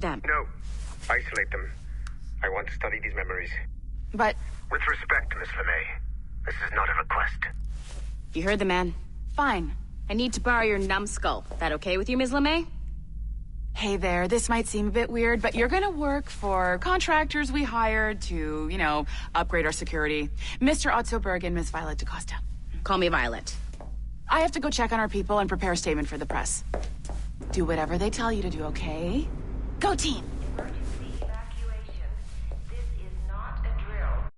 them. No. Isolate them. I want to study these memories. But... With respect, Miss LeMay, this is not a request. You heard the man. Fine. I need to borrow your numbskull. That okay with you, Ms. LeMay? Hey there, this might seem a bit weird, but you're gonna work for contractors we hired to, upgrade our security. Mr. Otto Berg and Miss Violet DaCosta. Call me Violet. I have to go check on our people and prepare a statement for the press. Do whatever they tell you to do, okay? Go team! Emergency evacuation. This is not a drill.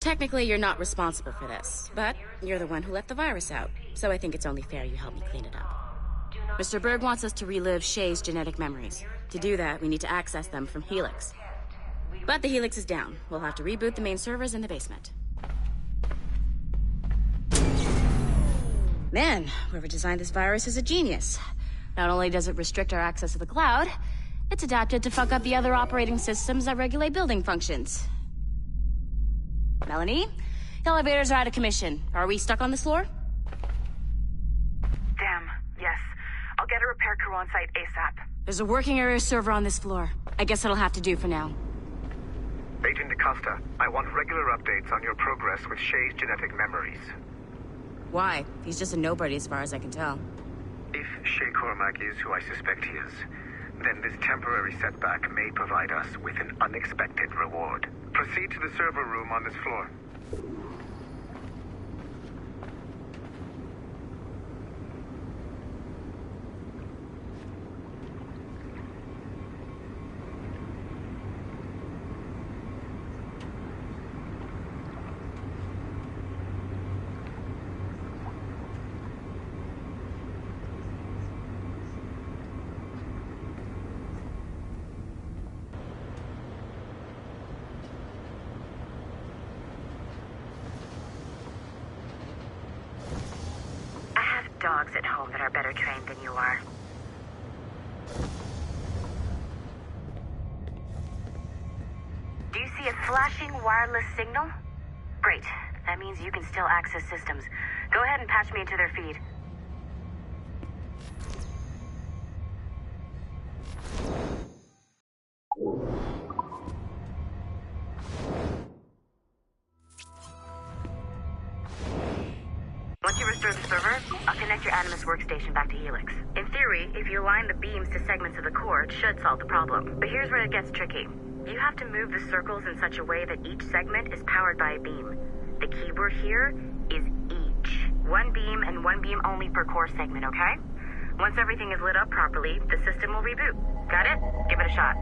Technically, you're not responsible for this, but you're the one who let the virus out, so I think it's only fair you help me clean it up. Mr. Berg wants us to relive Shay's genetic memories. To do that, we need to access them from Helix. But the Helix is down. We'll have to reboot the main servers in the basement. Man, whoever designed this virus is a genius. Not only does it restrict our access to the cloud, it's adapted to fuck up the other operating systems that regulate building functions. Melanie, elevators are out of commission. Are we stuck on this floor? Damn, yes. I'll get a repair crew on site ASAP. There's a working area server on this floor. I guess that'll have to do for now. Agent DaCosta, I want regular updates on your progress with Shay's genetic memories. Why? He's just a nobody as far as I can tell. If Shay Cormac is who I suspect he is, then this temporary setback may provide us with an unexpected reward. Proceed to the server room on this floor. Dogs at home that are better trained than you are. Do you see a flashing wireless signal? Great. That means you can still access systems. Go ahead and patch me into their feed. Once you restore the server, I'll connect your Animus workstation back to Helix. In theory, if you align the beams to segments of the core, it should solve the problem. But here's where it gets tricky. You have to move the circles in such a way that each segment is powered by a beam. The keyword here is each. One beam and one beam only per core segment, okay? Once everything is lit up properly, the system will reboot. Got it? Give it a shot.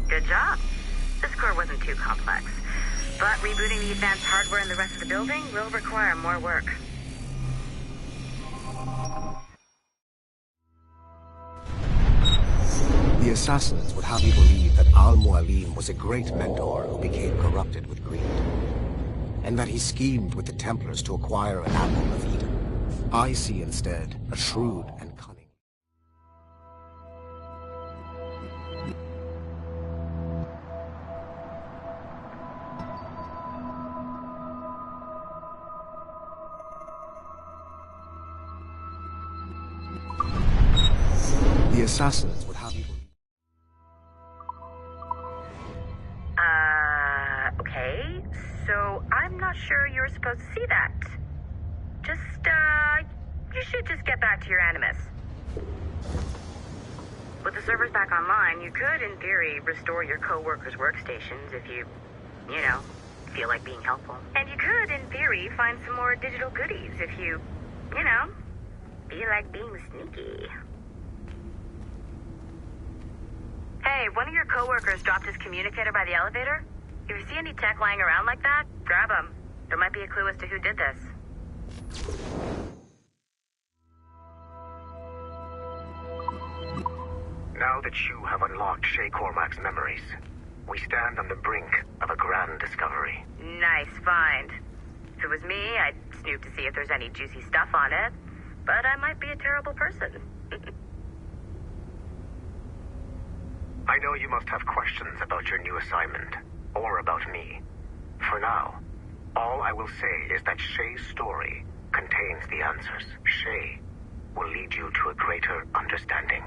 Good job. This core wasn't too complex. But rebooting the advanced hardware in the rest of the building will require more work. The assassins would have you believe that Al-Mualim was a great mentor who became corrupted with greed, and that he schemed with the Templars to acquire an apple of Eden. I see instead a shrewd and cunning. The assassins would have you believe. Okay. So I'm not sure you're supposed to see that. You should just get back to your Animus. With the servers back online, you could, in theory, restore your co-workers' workstations if you feel like being helpful. And you could, in theory, find some more digital goodies if you feel like being sneaky. Hey, one of your coworkers dropped his communicator by the elevator. If you see any tech lying around like that, grab him. There might be a clue as to who did this. Now that you have unlocked Shay Cormac's memories, we stand on the brink of a grand discovery. Nice find. If it was me, I'd snoop to see if there's any juicy stuff on it, but I might be a terrible person. I know you must have questions about your new assignment, or about me. For now, all I will say is that Shay's story contains the answers. Shay will lead you to a greater understanding.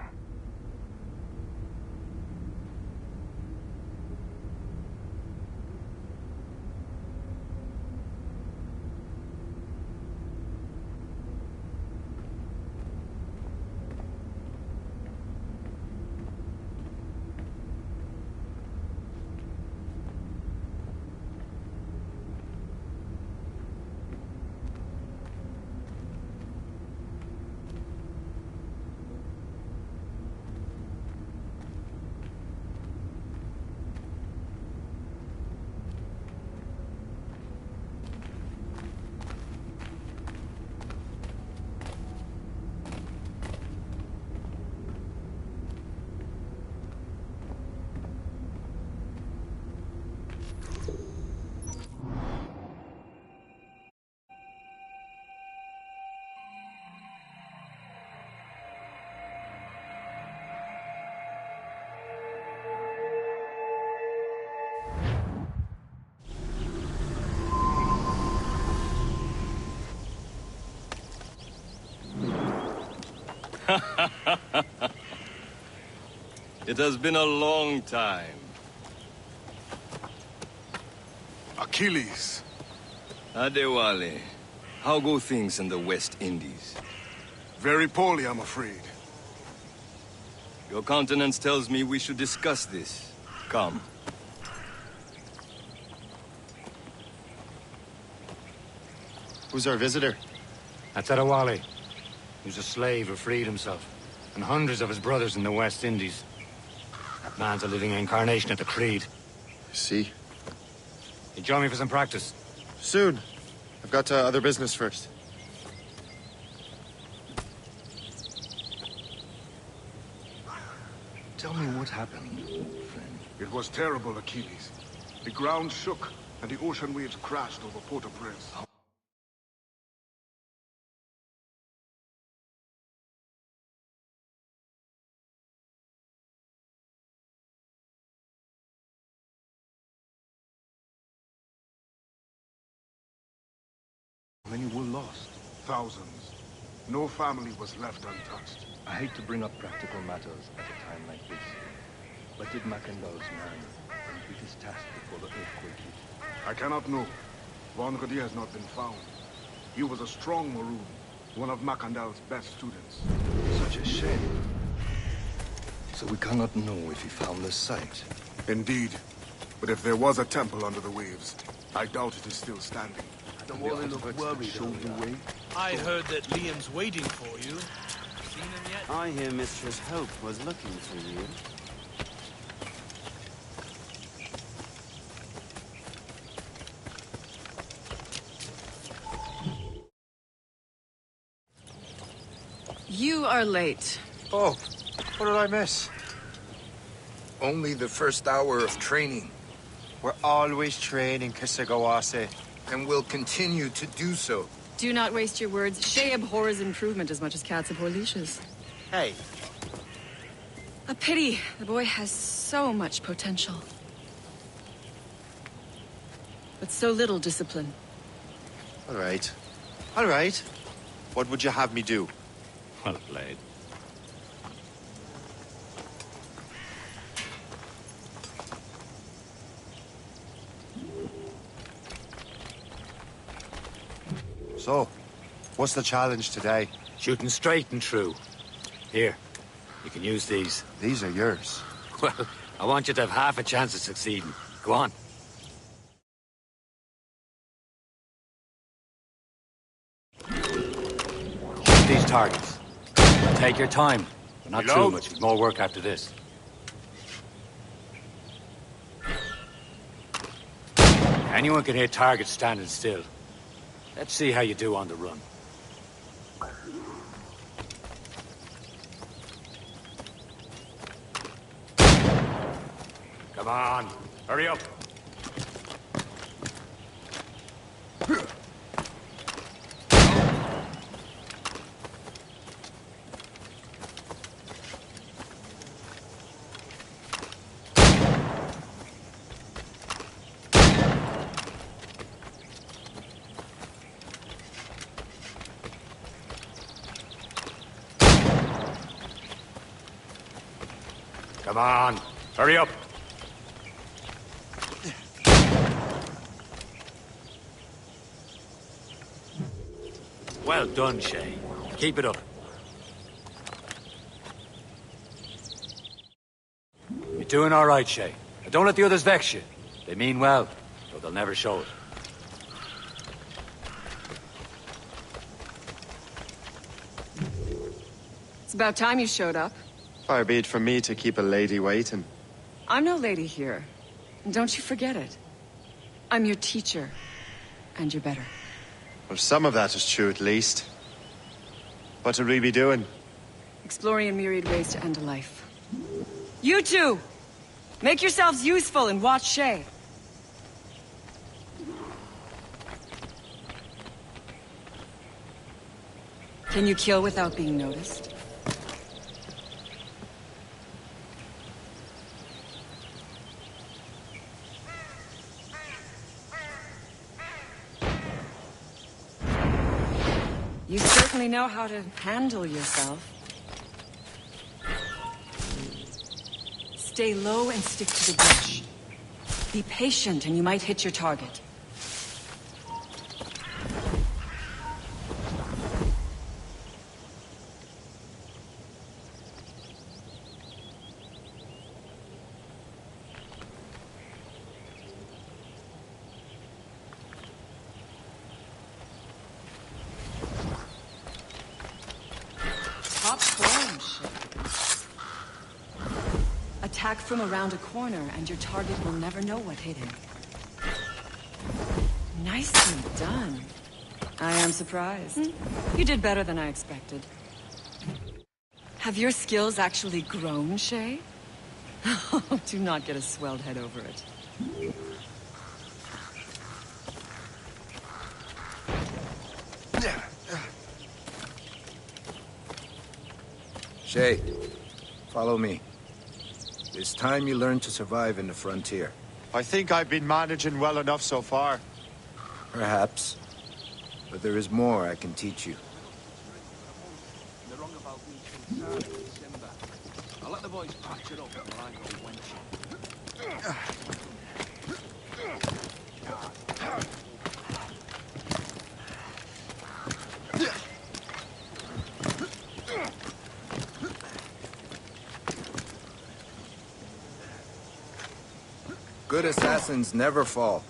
It has been a long time. Achilles. Adewale, how go things in the West Indies? Very poorly, I'm afraid. Your countenance tells me we should discuss this. Come. Who's our visitor? That's Adewale. He was a slave who freed himself, and hundreds of his brothers in the West Indies. That man's a living incarnation of the Creed. I see. You join me for some practice? Soon. I've got other business first. Tell me what happened, friend. It was terrible, Achilles. The ground shook, and the ocean waves crashed over Port-au-Prince. Many were lost. Thousands. No family was left untouched. I hate to bring up practical matters at a time like this, but did Macandal's man complete his task before the earthquake hit? I cannot know. Vonredi has not been found. He was a strong Maroon, one of Macandal's best students. Such a shame. So we cannot know if he found the site. Indeed. But if there was a temple under the waves, I doubt it is still standing. The Wally look worried. Showed the way. I heard that Liam's waiting for you. Seen him yet? I hear Mistress Hope was looking for you. You are late. Oh, what did I miss? Only the first hour of training. We're always training, Kisagawase. And will continue to do so. Do not waste your words. Shay abhors improvement as much as cats abhor leashes. Hey. A pity. The boy has so much potential. But so little discipline. All right. All right. What would you have me do? Well played. So, what's the challenge today? Shooting straight and true. Here, you can use these. These are yours. Well, I want you to have half a chance of succeeding. Go on. Shoot these targets. Take your time, but not too much. There's more work after this. Anyone can hit targets standing still. Let's see how you do on the run. Come on, hurry up. Come on, hurry up. Well done, Shay. Keep it up. You're doing all right, Shay. Now don't let the others vex you. They mean well, though they'll never show it. It's about time you showed up. Far be it from me to keep a lady waiting. I'm no lady here. And don't you forget it. I'm your teacher. And you're better. Well, some of that is true, at least. What would we be doing? Exploring a myriad ways to end a life. You two! Make yourselves useful and watch Shay. Can you kill without being noticed? You certainly know how to handle yourself. Stay low and stick to the bush. Be patient and you might hit your target. Top form, shit. Attack from around a corner, and your target will never know what hit him. Nicely done. I am surprised. You did better than I expected. Have your skills actually grown, Shay? Do not get a swelled head over it. Shay, follow me. It's time you learn to survive in the frontier. I think I've been managing well enough so far. Perhaps. But there is more I can teach you. I'll let the boys patch it up while I go wenching. Good assassins never fall.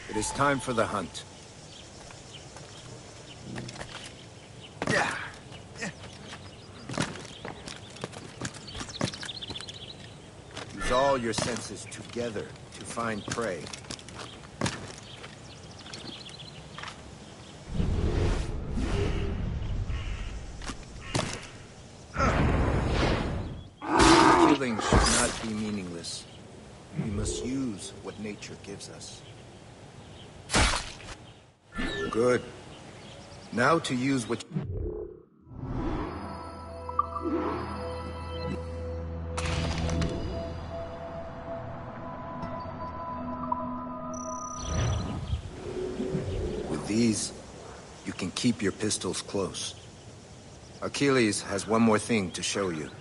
It is time for the hunt. Use all your senses together to find prey. Killing should not be meaningless. We must use what nature gives us. Good. Now to use what... With these, you can keep your pistols close. Achilles has one more thing to show you.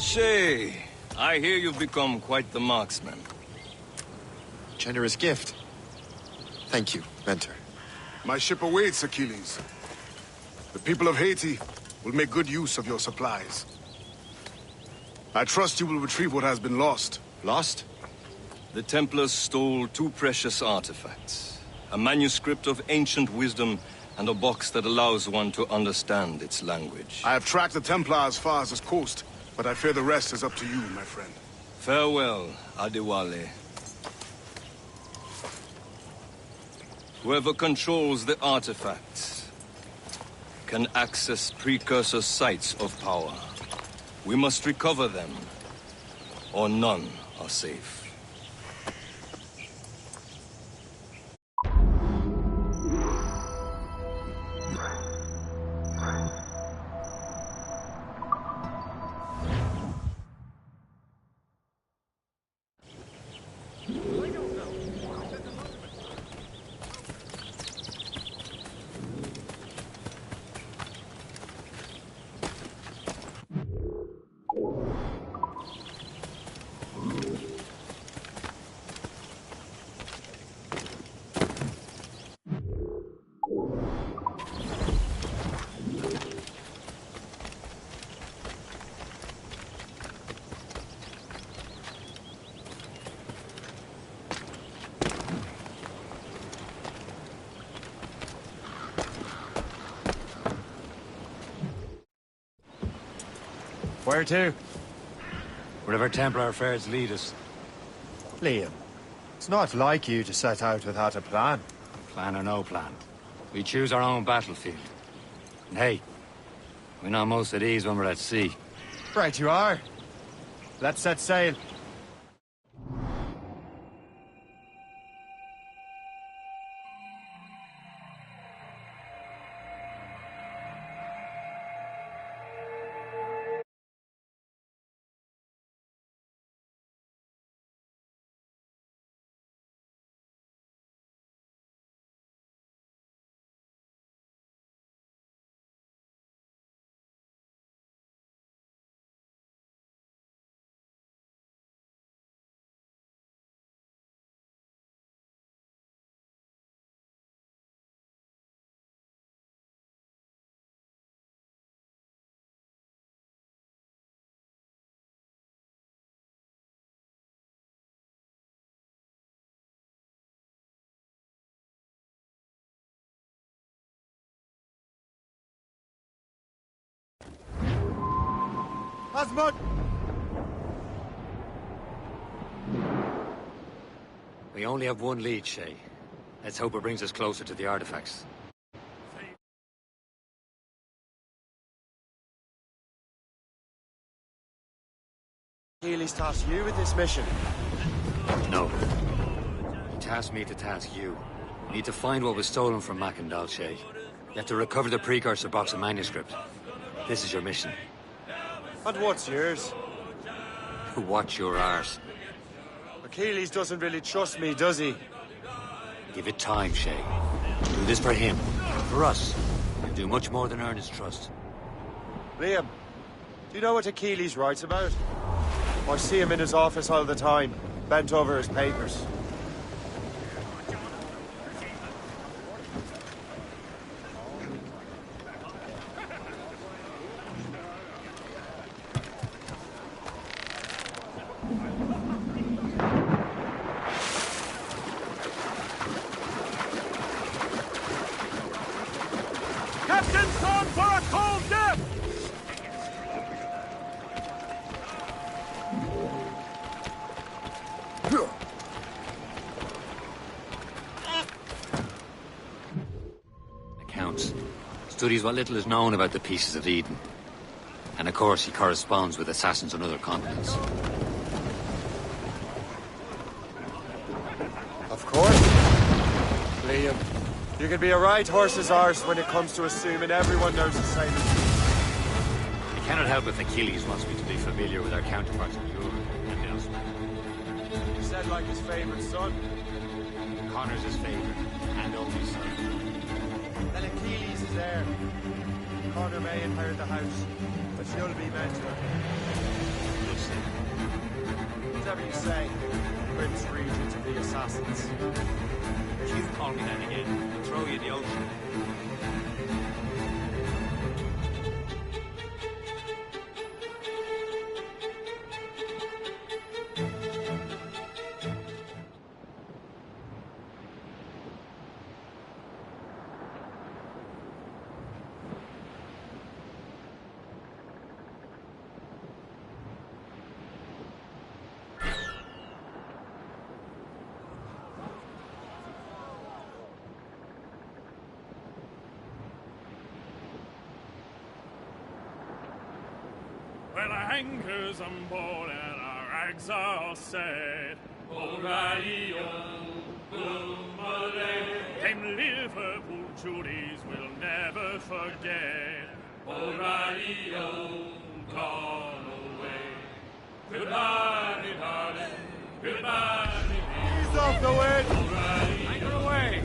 Shay, I hear you've become quite the marksman. Generous gift. Thank you, mentor. My ship awaits, Achilles. The people of Haiti will make good use of your supplies. I trust you will retrieve what has been lost. Lost? The Templars stole 2 precious artifacts. A manuscript of ancient wisdom and a box that allows one to understand its language. I have tracked the Templar as far as this coast, but I fear the rest is up to you, my friend. Farewell, Adewale. Whoever controls the artifacts can access precursor sites of power. We must recover them, or none are safe. Where to? Wherever Templar affairs lead us. Liam, it's not like you to set out without a plan. Plan or no plan. We choose our own battlefield. And hey, we're not most at ease when we're at sea. Right you are. Let's set sail. Osmond! We only have one lead, Shay. Let's hope it brings us closer to the artifacts. Healy's tasked you with this mission. No. He tasked me to task you. We need to find what was stolen from Mackandal, Shay. You have to recover the precursor box of manuscript. This is your mission. And what's yours? Watch your arse. Achilles doesn't really trust me, does he? Give it time, Shay. Do this for him. For us. You'll do much more than earn his trust. Liam, do you know what Achilles writes about? I see him in his office all the time, bent over his papers. Captain's gone for a cold death! Accounts. Studies what little is known about the Pieces of Eden. And of course, he corresponds with assassins on other continents. Of course. Liam, you can be a right horse's arse when it comes to assuming everyone knows the same as you. I cannot help if Achilles wants me to be familiar with our counterparts in Europe and elsewhere. You said like his favorite son. Connor's his favorite, and only son. Then Achilles is heir. Connor may inherit the house, but you'll be mentor. We'll see. Whatever you say, Prince Regent of the Assassins. If you call me that again, I'll throw you in the ocean. Well, our anchor's on board and our rags are all set. O'Reilly, them Liverpool Judies will never forget. O'Reilly, gone away. Goodbye, me darling. Goodbye, me dear. Ease off the wind. O'Reilly, anchor away.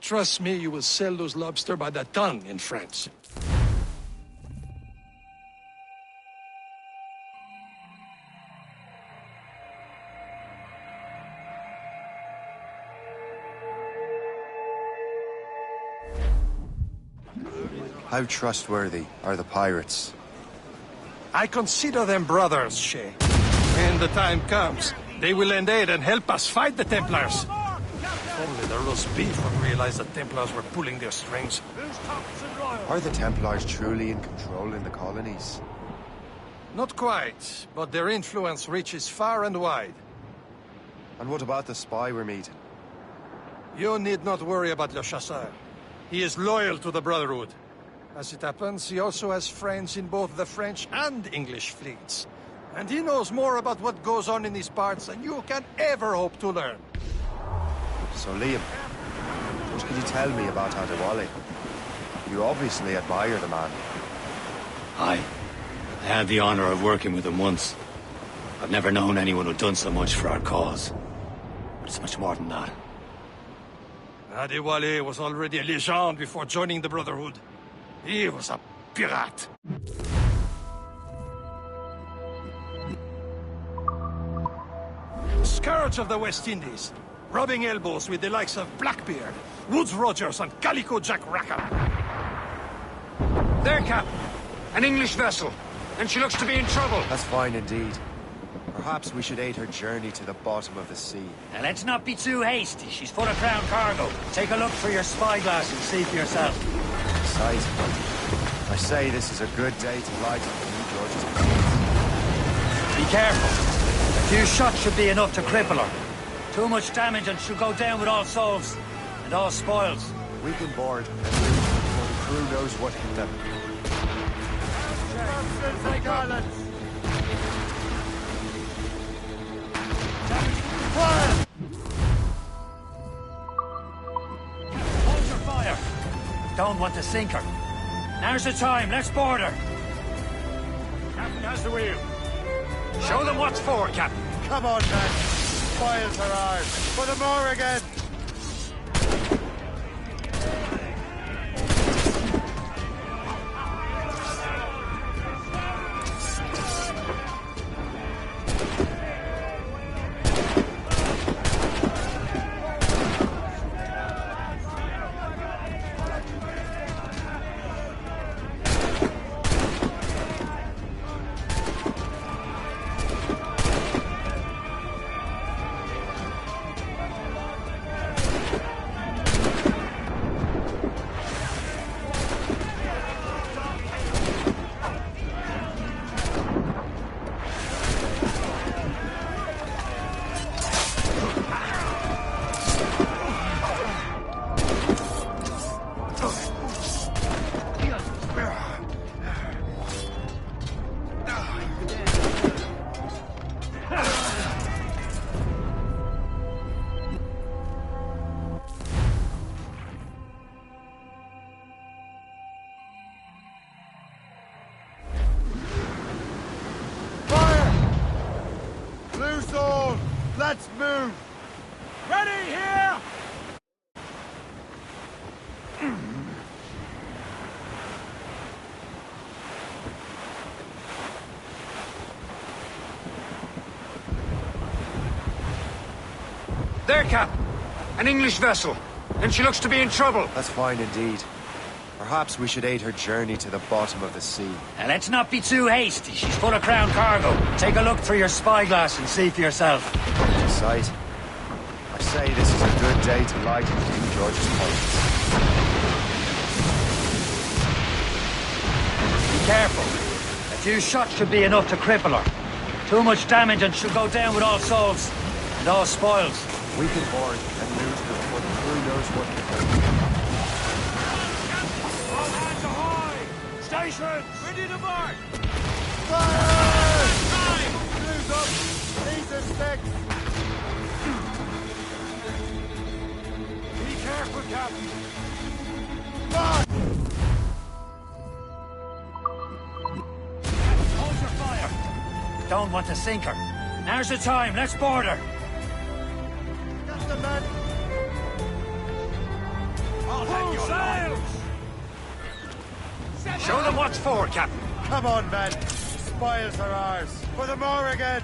Trust me, you will sell those lobster by the ton in France. How trustworthy are the pirates? I consider them brothers, Shay. When the time comes, they will lend aid and help us fight the Templars. Only the roast beef would realize the Templars were pulling their strings. Are the Templars truly in control in the colonies? Not quite, but their influence reaches far and wide. And what about the spy we're meeting? You need not worry about Le Chasseur. He is loyal to the Brotherhood. As it happens, he also has friends in both the French and English fleets. And he knows more about what goes on in these parts than you can ever hope to learn. So, Liam, what can you tell me about Adewale? You obviously admire the man. Aye. I had the honor of working with him once. I've never known anyone who'd done so much for our cause. But it's much more than that. Adewale was already a legend before joining the Brotherhood. He was a pirate. Scourge of the West Indies, rubbing elbows with the likes of Blackbeard, Woodes Rogers, and Calico Jack Rackham. There, Cap. An English vessel. And she looks to be in trouble. That's fine indeed. Perhaps we should aid her journey to the bottom of the sea. Now, let's not be too hasty. She's full of crown cargo. Take a look through your spyglass and see for yourself. Sight. I say this is a good day to light up the New George's planes. Be careful. A few shots should be enough to cripple her. Too much damage and she'll go down with all souls. And all spoils. We can board and leave before the crew knows what hit them. Hold your fire. Don't want to sink her. Now's the time. Let's board her. Captain has the wheel. Show them what's for, Captain. Come on, man. Spoils her ours. Put them more again. Let's move! Ready here! There, Cap. An English vessel. And she looks to be in trouble. That's fine indeed. Perhaps we should aid her journey to the bottom of the sea. Now, let's not be too hasty. She's full of crown cargo. Take a look through your spyglass and see for yourself. Sight. I say this is a good day to light up King George's planes. Be careful. few shots should be enough to cripple her. Too much damage and she'll go down with all souls and all spoils. We can board and lose her before the crew knows what to do. All hands ahoy! Stations! Ready to march! Fire! Time! Crews up! These are sticks! Be careful, Captain! March! Hold your fire! Don't want to sink her. Now's the time, let's board her! That's the man! Full sails! Show them what's for, Captain. Come on, men. The spoils are ours. For the Morrigan!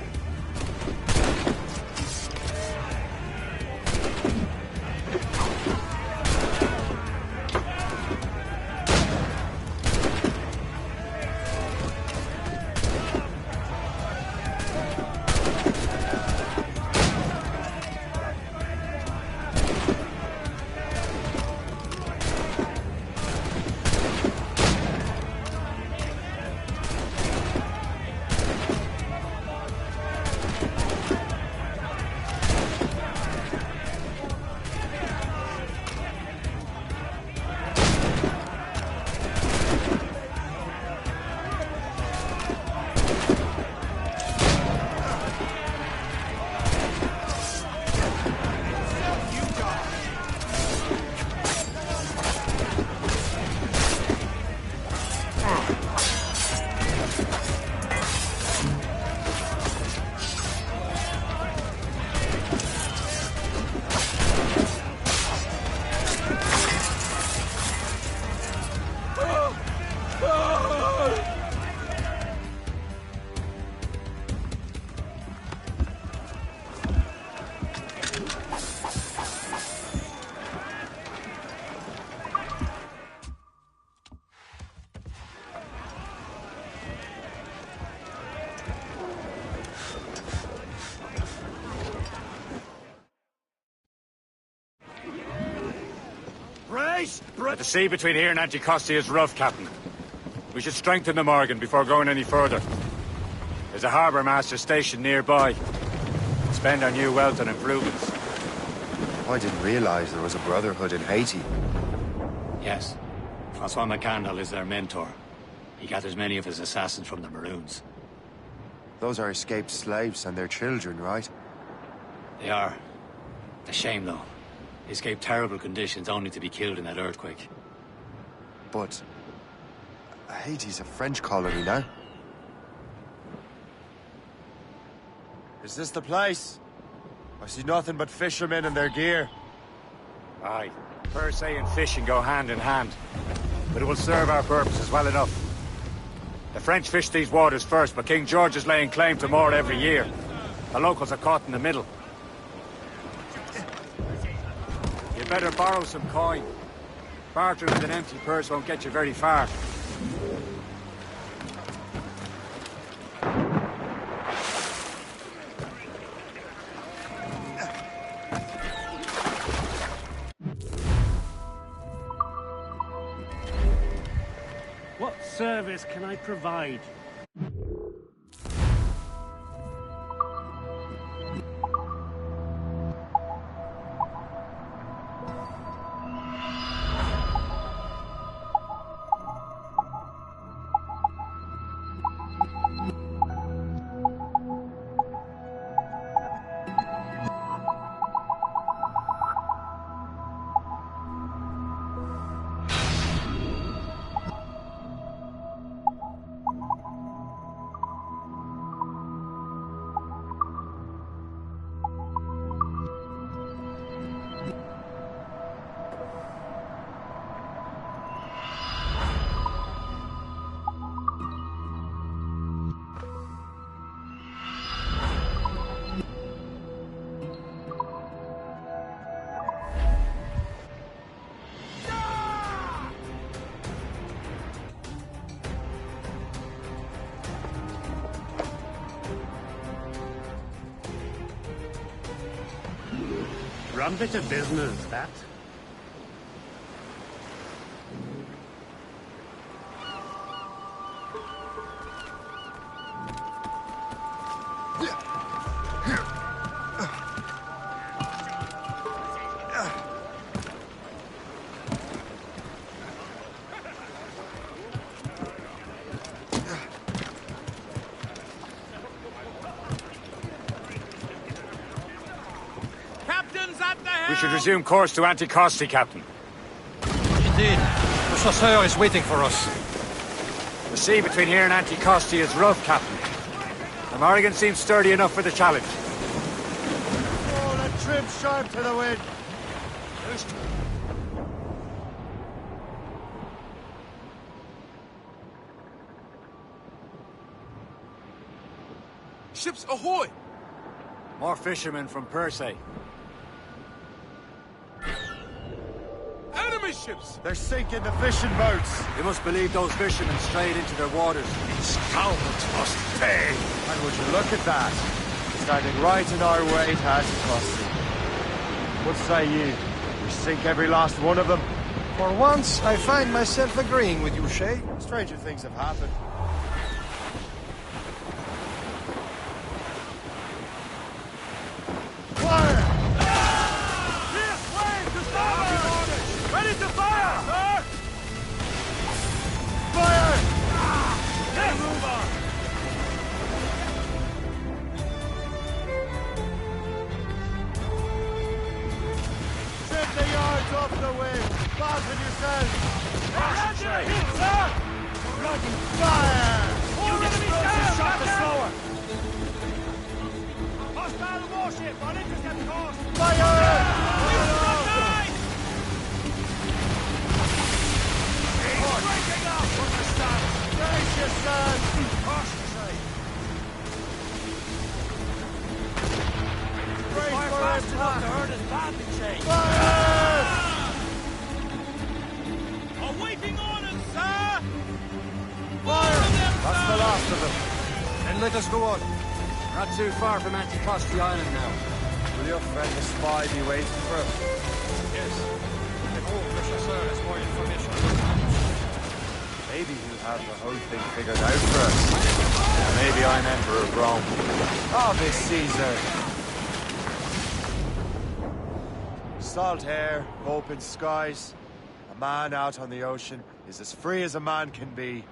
But the sea between here and Anticosti is rough, Captain. We should strengthen the Morgan before going any further. There's a harbour master stationed nearby. Spend our new wealth on improvements. I didn't realize there was a brotherhood in Haiti. Yes. Francois McCandle is their mentor. He gathers many of his assassins from the Maroons. Those are escaped slaves and their children, right? They are. A shame, though. They escaped terrible conditions only to be killed in that earthquake. But Haiti's a French colony now. Is this the place? I see nothing but fishermen and their gear. Aye. Per se and fishing go hand in hand. But it will serve our purposes well enough. The French fish these waters first, but King George is laying claim to more every year. The locals are caught in the middle. You better borrow some coin. Bartering with an empty purse won't get you very far. What service can I provide? Rum bit of business, that. We should resume course to Anticosti, Captain. Indeed. The chasseur is waiting for us. The sea between here and Anticosti is rough, Captain. The Morrigan seems sturdy enough for the challenge. Oh, that trim sharp to the wind. Ships ahoy! More fishermen from Persay. Enemy ships! They're sinking the fishing boats. We must believe those fishermen strayed into their waters. These scoundrels must pay. And would you look at that? Standing right in our way to Anticosti. What say you? We sink every last one of them? For once, I find myself agreeing with you, Shay. Stranger things have happened. Ready to fire, sir! Fire! Yes! Move on! Trim the yards off the wind! Fasten yourselves! Here, sir! Running fire! Use explosive shot the slower! Hostile warship on intercept course! Fire! Breaking up! What's the status? Brace yourselves! Cautiously! Brace Fire for fast enough impact! to hurt us badly, Jay! Fire! Awaiting orders, sir! Fire! That's the last of them. And let us go on. Not too far from Anticosti Island now. Will your friend the spy be waiting for us? Yes. I hope the chasseur has more information. Maybe he'll have the whole thing figured out for us. Maybe I'm Emperor of Rome. Ave Caesar! Salt air, open skies. A man out on the ocean is as free as a man can be.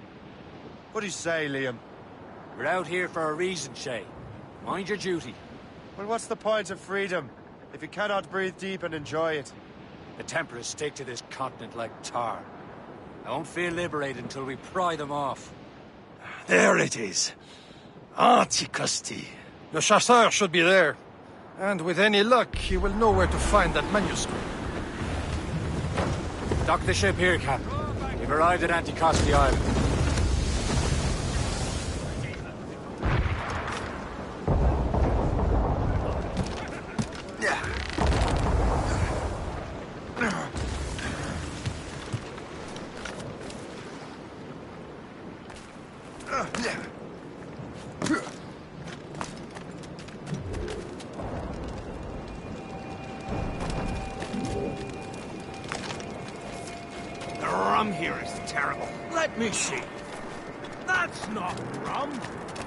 What do you say, Liam? We're out here for a reason, Shay. Mind your duty. Well, what's the point of freedom if you cannot breathe deep and enjoy it? The Templars stick to this continent like tar. I won't feel liberated until we pry them off. There it is. Anticosti. The chasseur should be there. And with any luck, he will know where to find that manuscript. Dock the ship here, Captain. We've arrived at Anticosti Island. The rum here is terrible. Let me see. That's not rum.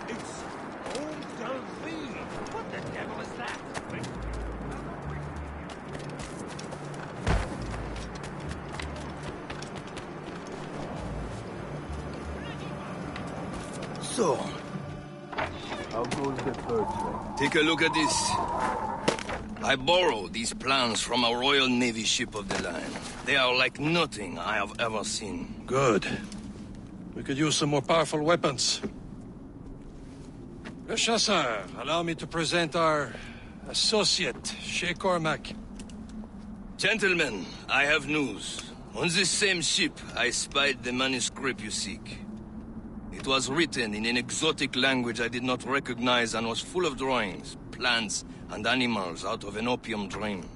It's Eau Delphine. What the devil is that? So, how goes the third train? Take a look at this. I borrowed these plans from a Royal Navy ship of the line. They are like nothing I have ever seen. Good. We could use some more powerful weapons. Le Chasseur, allow me to present our associate, Shay Cormac. Gentlemen, I have news. On this same ship, I spied the manuscript you seek. It was written in an exotic language I did not recognize and was full of drawings, plants, and animals out of an opium dream.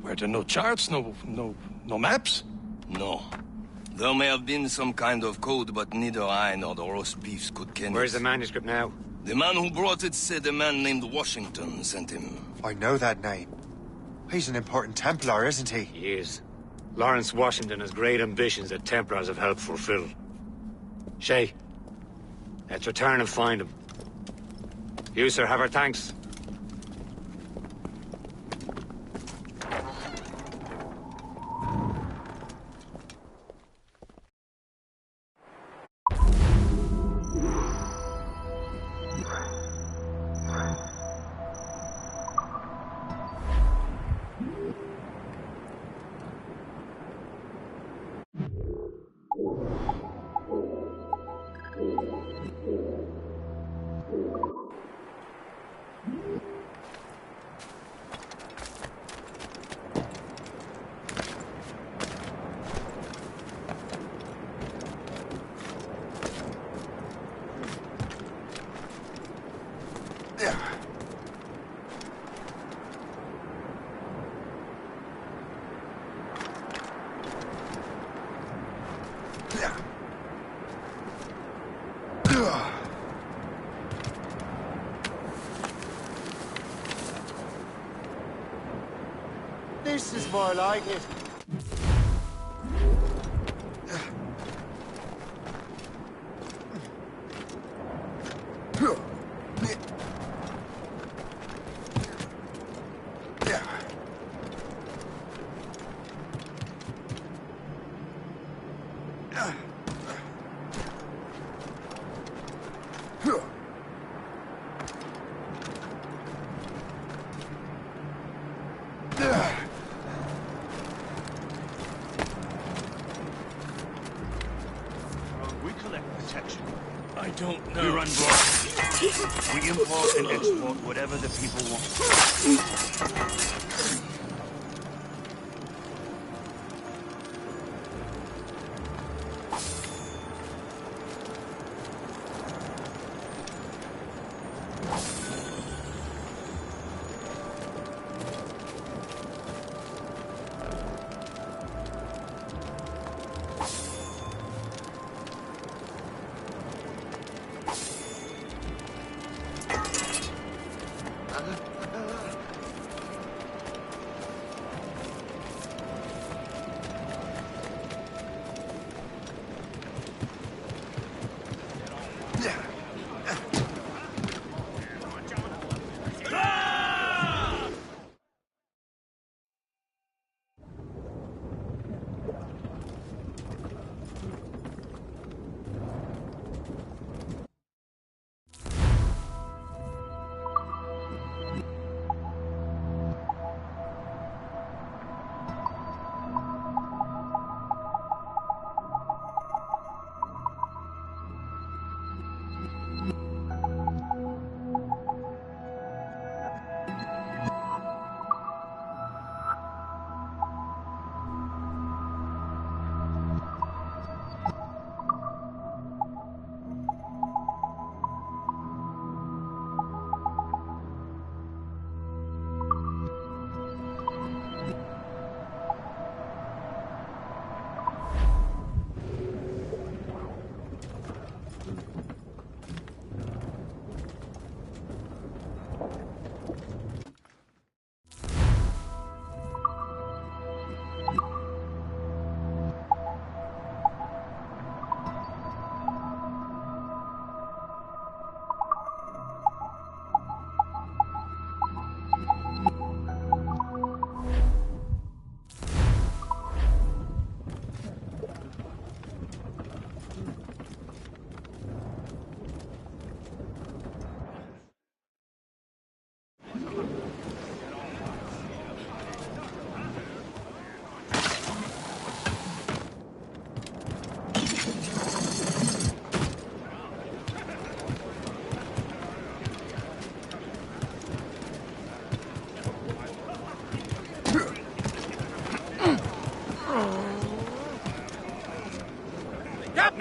Were there no charts, no maps? No. There may have been some kind of code, but neither I nor the roast beefs could ken it. Where's the manuscript now? The man who brought it said a man named Washington sent him. I know that name. He's an important Templar, isn't he? He is. Lawrence Washington has great ambitions that Templars have helped fulfill. Shay, let's return and find him. You, sir, have our thanks. This is more like it. We collect protection. I don't know. We run broad. We import and export whatever the people want.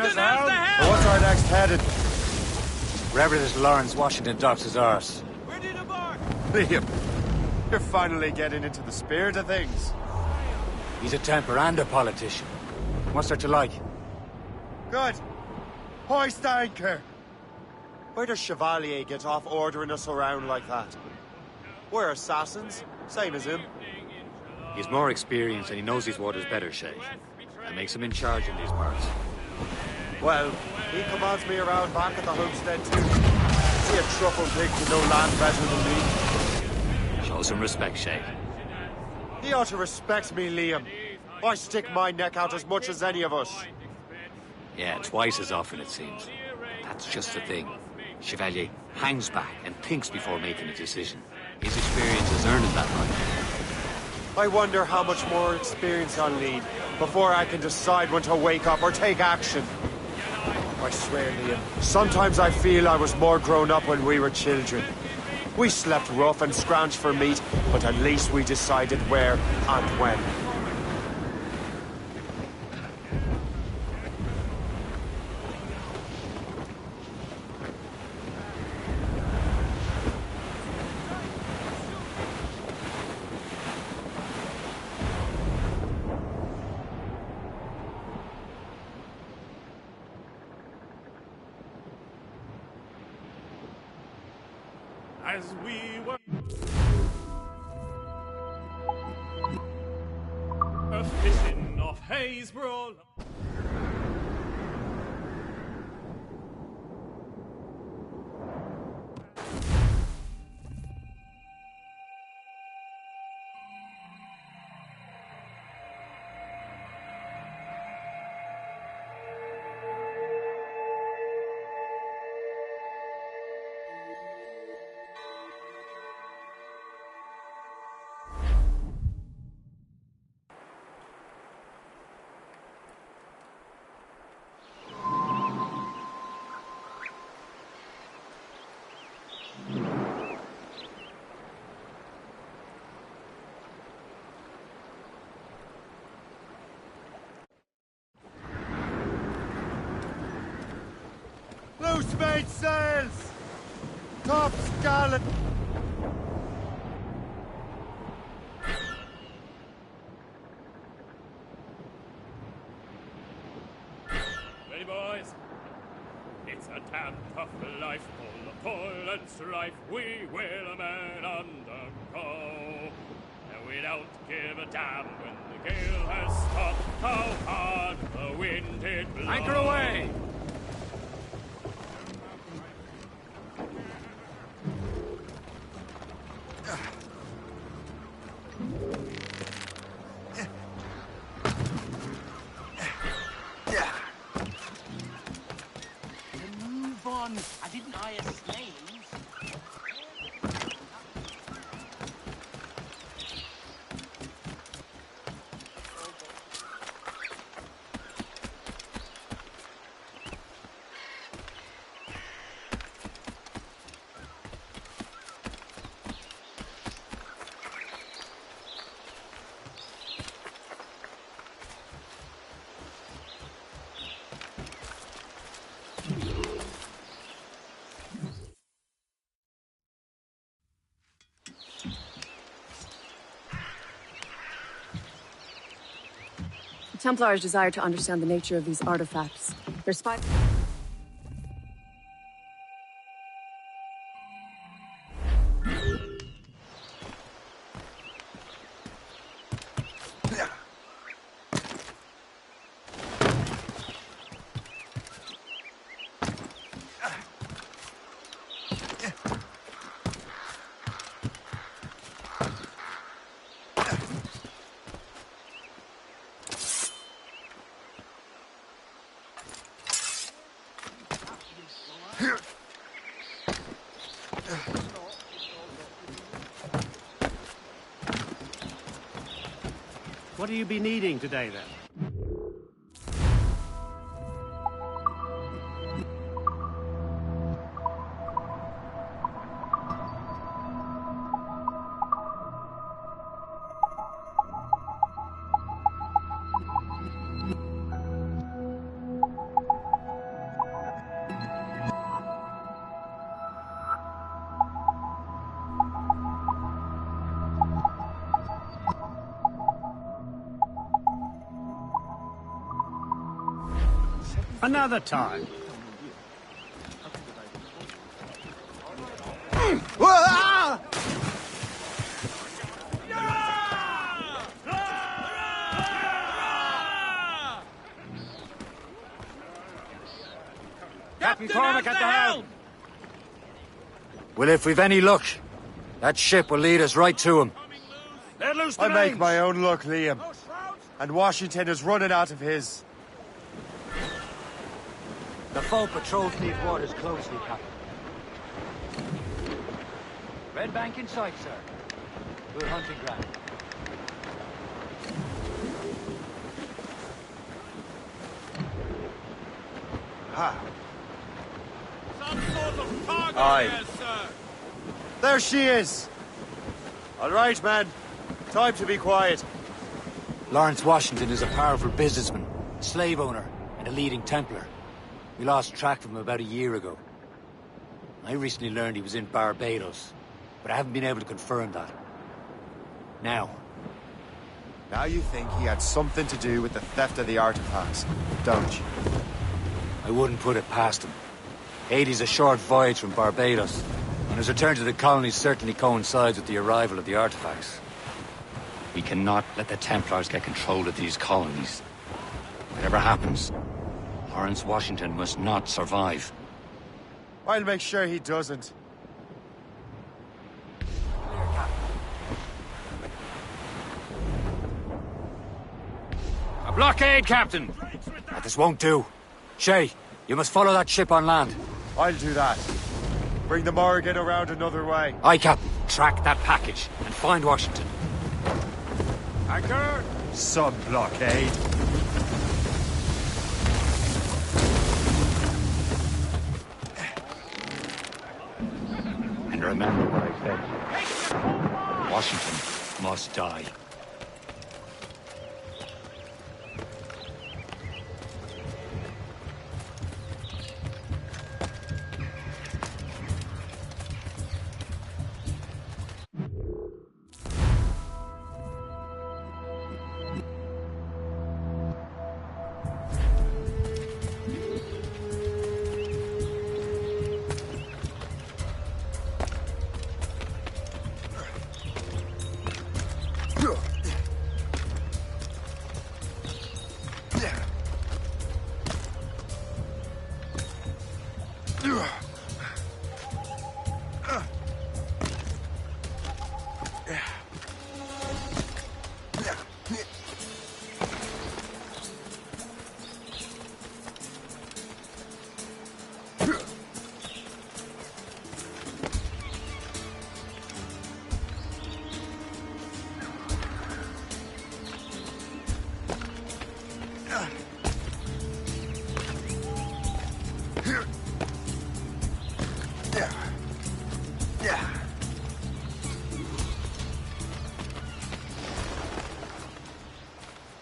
What's our next headed? Wherever this Lawrence Washington docks is ours. Liam, you're finally getting into the spirit of things. He's a temper and a politician. What's there to like? Good. Hoist anchor. Where does Chevalier get off ordering us around like that? We're assassins, same as him. He's more experienced and he knows these waters better, Shay. That makes him in charge in these parts. Well, he commands me around back at the homestead too. See a truffle pig to know land better than me. Show some respect, Shay. He ought to respect me, Liam. I stick my neck out as much as any of us. Yeah, twice as often it seems. That's just the thing. Chevalier hangs back and thinks before making a decision. His experience has earned him that much. I wonder how much more experience I'll need before I can decide when to wake up or take action. I swear, Liam, sometimes I feel I was more grown up when we were children. We slept rough and scrounged for meat, but at least we decided where and when. As we were... maze brawl. Loose mainsails! Tops gallant! Ready, boys? It's a damn tough life, full of toil and strife. We will a man undergo. And we don't give a damn when the gale has stopped. How hard the wind it blows. Anchor away! Move on. I didn't hire slaves. The Templars desire to understand the nature of these artifacts. Their spy... What do you be needing today, then? Another time. Captain Cormac at the helm! Well, if we've any luck, that ship will lead us right to him. I make my own luck, Liam. And Washington is running out of his. The foe patrols these waters closely, Captain. Red Bank in sight, sir. Good hunting ground. Ha! Some sort of cargo Aye. there, sir. There she is! All right, man. Time to be quiet. Lawrence Washington is a powerful businessman, slave owner, and a leading Templar. We lost track of him about a year ago. I recently learned he was in Barbados, but I haven't been able to confirm that. Now you think he had something to do with the theft of the artifacts, don't you? I wouldn't put it past him. Haiti's a short voyage from Barbados, and his return to the colonies certainly coincides with the arrival of the artifacts. We cannot let the Templars get control of these colonies. Whatever happens, Lawrence Washington must not survive. I'll make sure he doesn't. A blockade, Captain! This won't do. Shay, you must follow that ship on land. I'll do that. Bring the Morrigan around another way. Aye, Captain. Track that package and find Washington. Anchor! Sub-blockade. And remember what I said. Washington must die.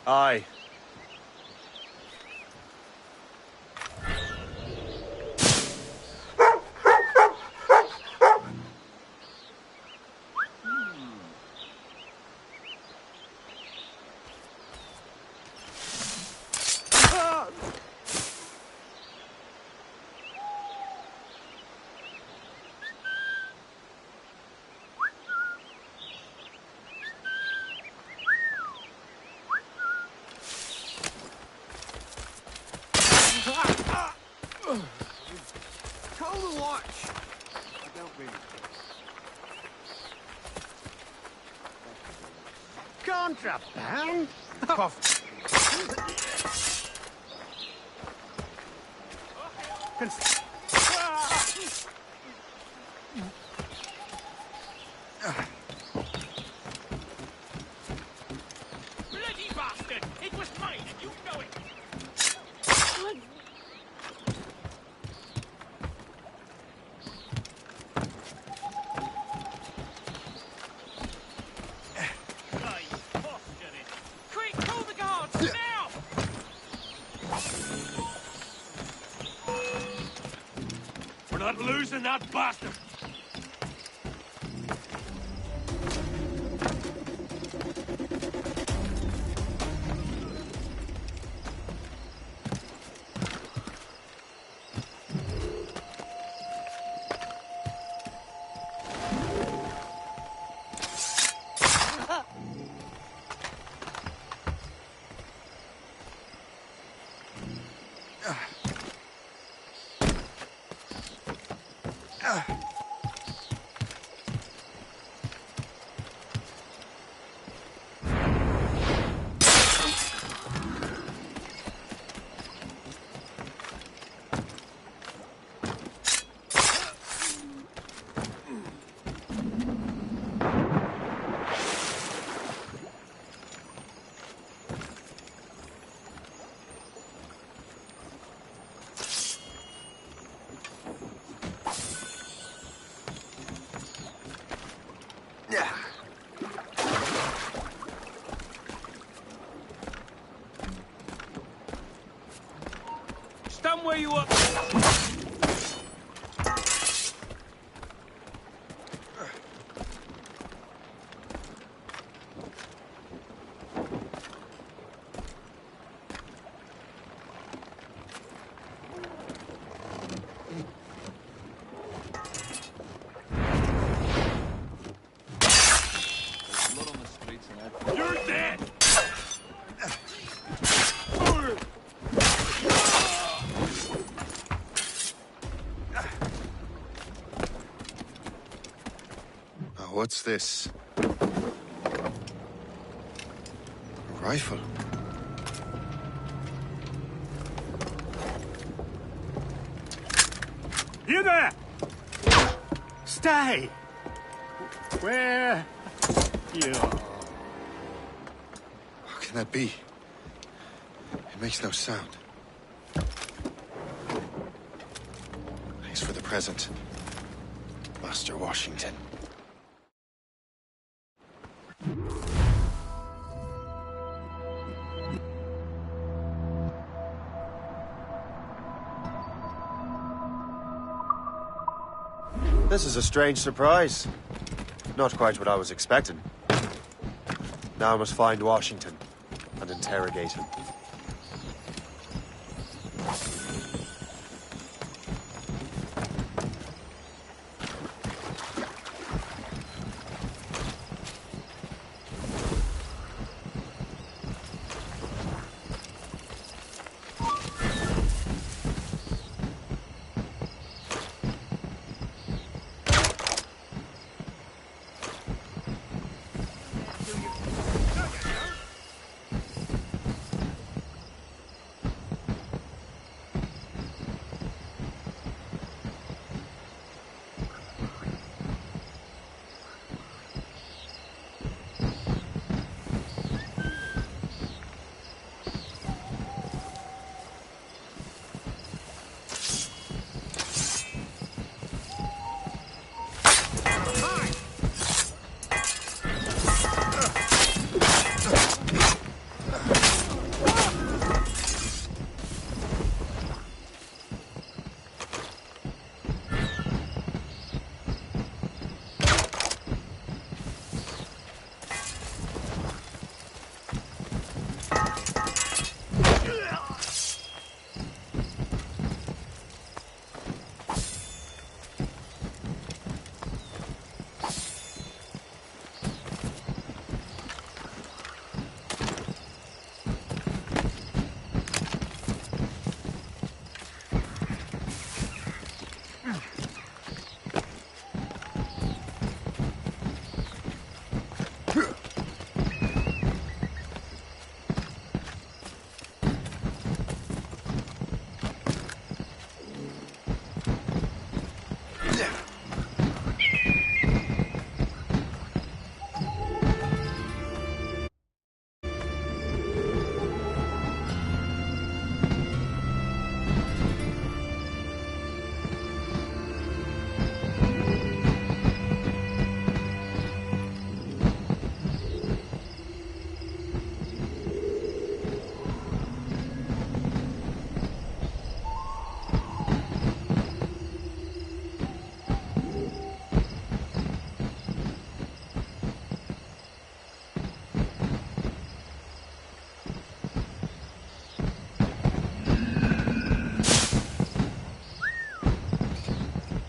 Aye. Call the watch. Don't be. Contraband? Cough. Bloody bastard! It was mine, and you know it! Quick, call the guards, now! We're not losing that bastard. Stand where you are. You're dead! What's this? A rifle. You there! Stay! Where you are? How can that be? It makes no sound. Thanks for the present, Master Washington. This is a strange surprise. Not quite what I was expecting. Now I must find Washington and interrogate him.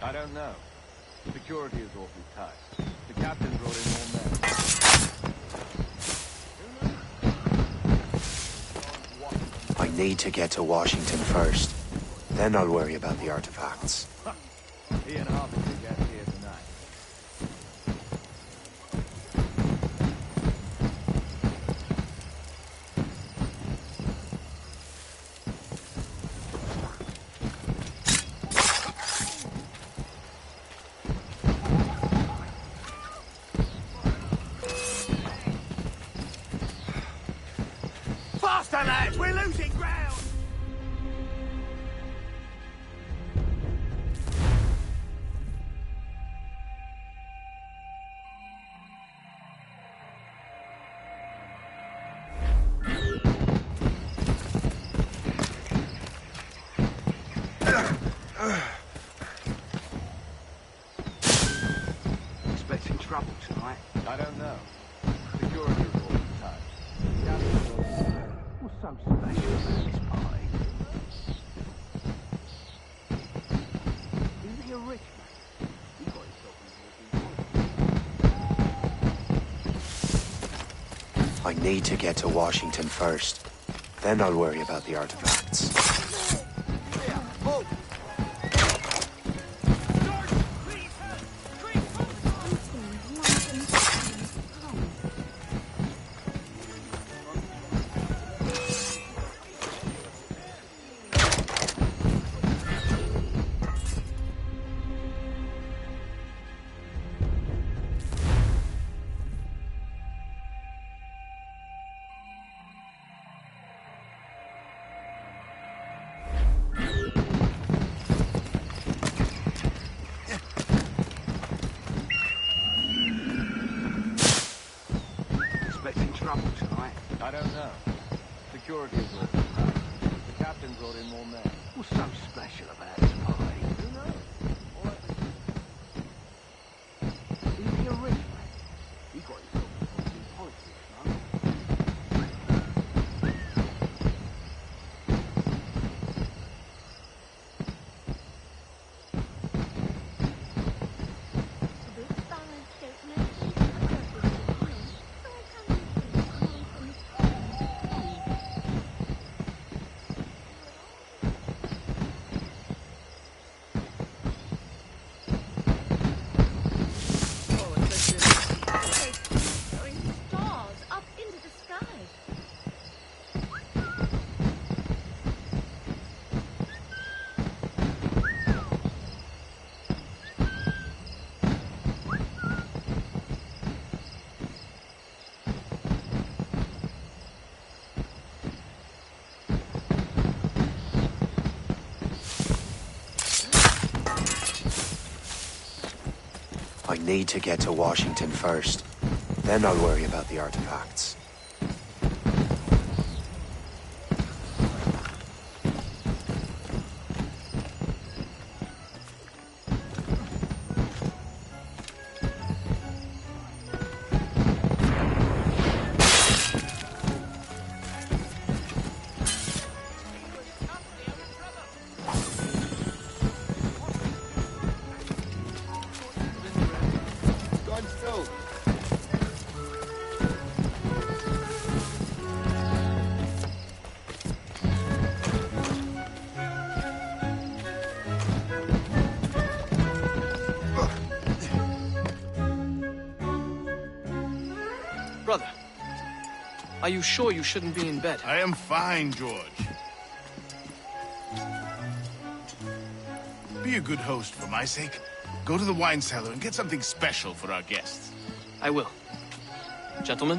I don't know. Security is awfully tight. The captain brought in more men. I need to get to Washington first. Then I'll worry about the artifacts. He and Harvey can get here tonight. Faster, lads! We're losing ground! Expecting trouble tonight? I don't know. Security is awfully tight. What's so special about this party? Isn't he a rich man? He got himself I need to get to Washington first. Then I'll worry about the artifacts. security is all. The captain brought in more men. What's so special about his party? Who knows? Is he a rich man? He got himself involved in politics, no? I need to get to Washington first. Then I'll worry about the artifacts. Brother, are you sure you shouldn't be in bed? I am fine, George. Be a good host for my sake. Go to the wine cellar and get something special for our guests. I will. Gentlemen?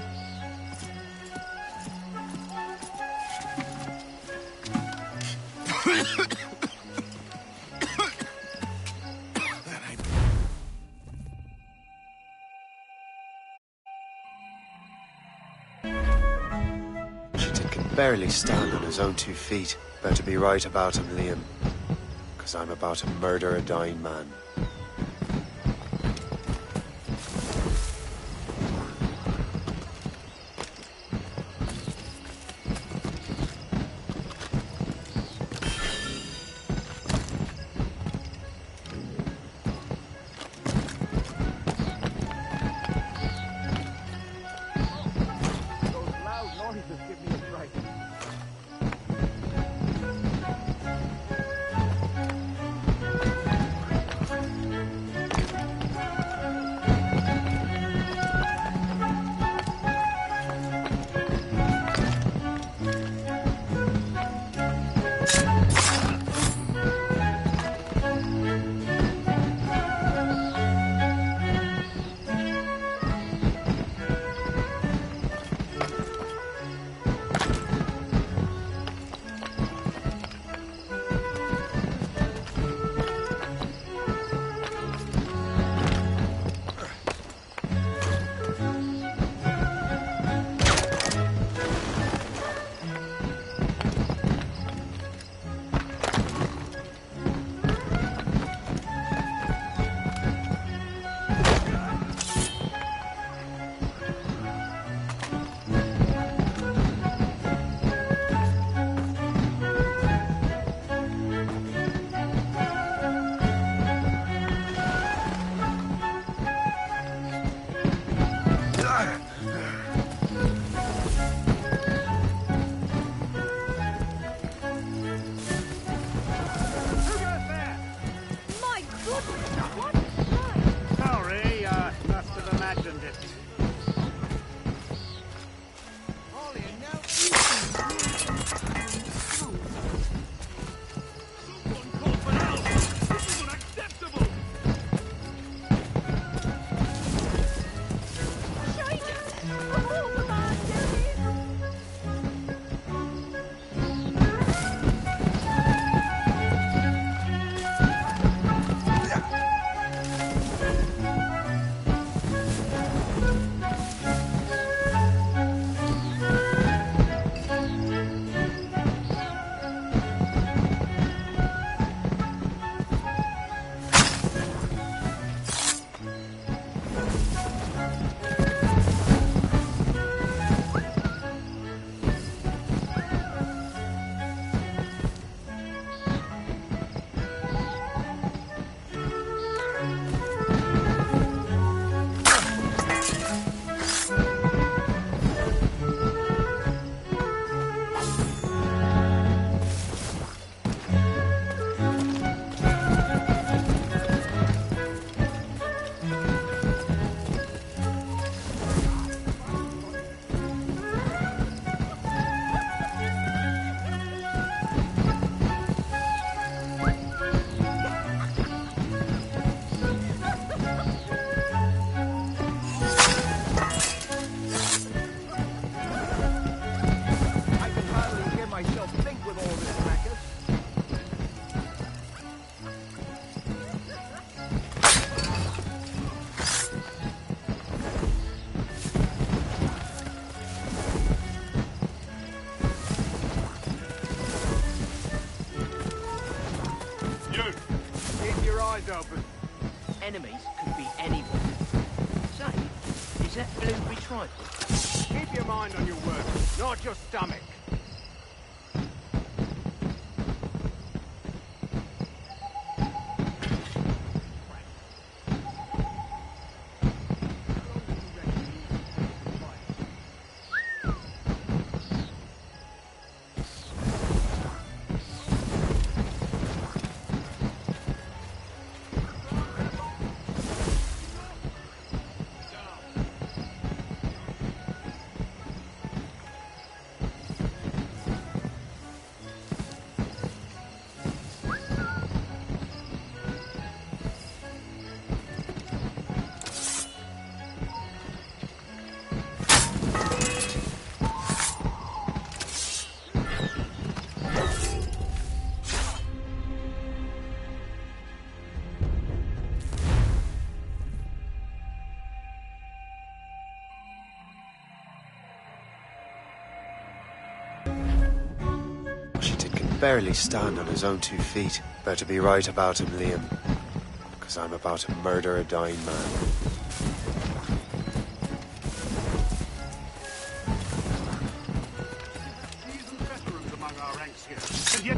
Barely stand on his own 2 feet. Better be right about him, Liam. Because I'm about to murder a dying man. eyes open. Enemies could be anyone. Say, is that blueberry trifle? Keep your mind on your work, not your stomach. Barely stand on his own 2 feet. Better be right about him, Liam. Because I'm about to murder a dying man. Seasoned veterans among our ranks here. And yet...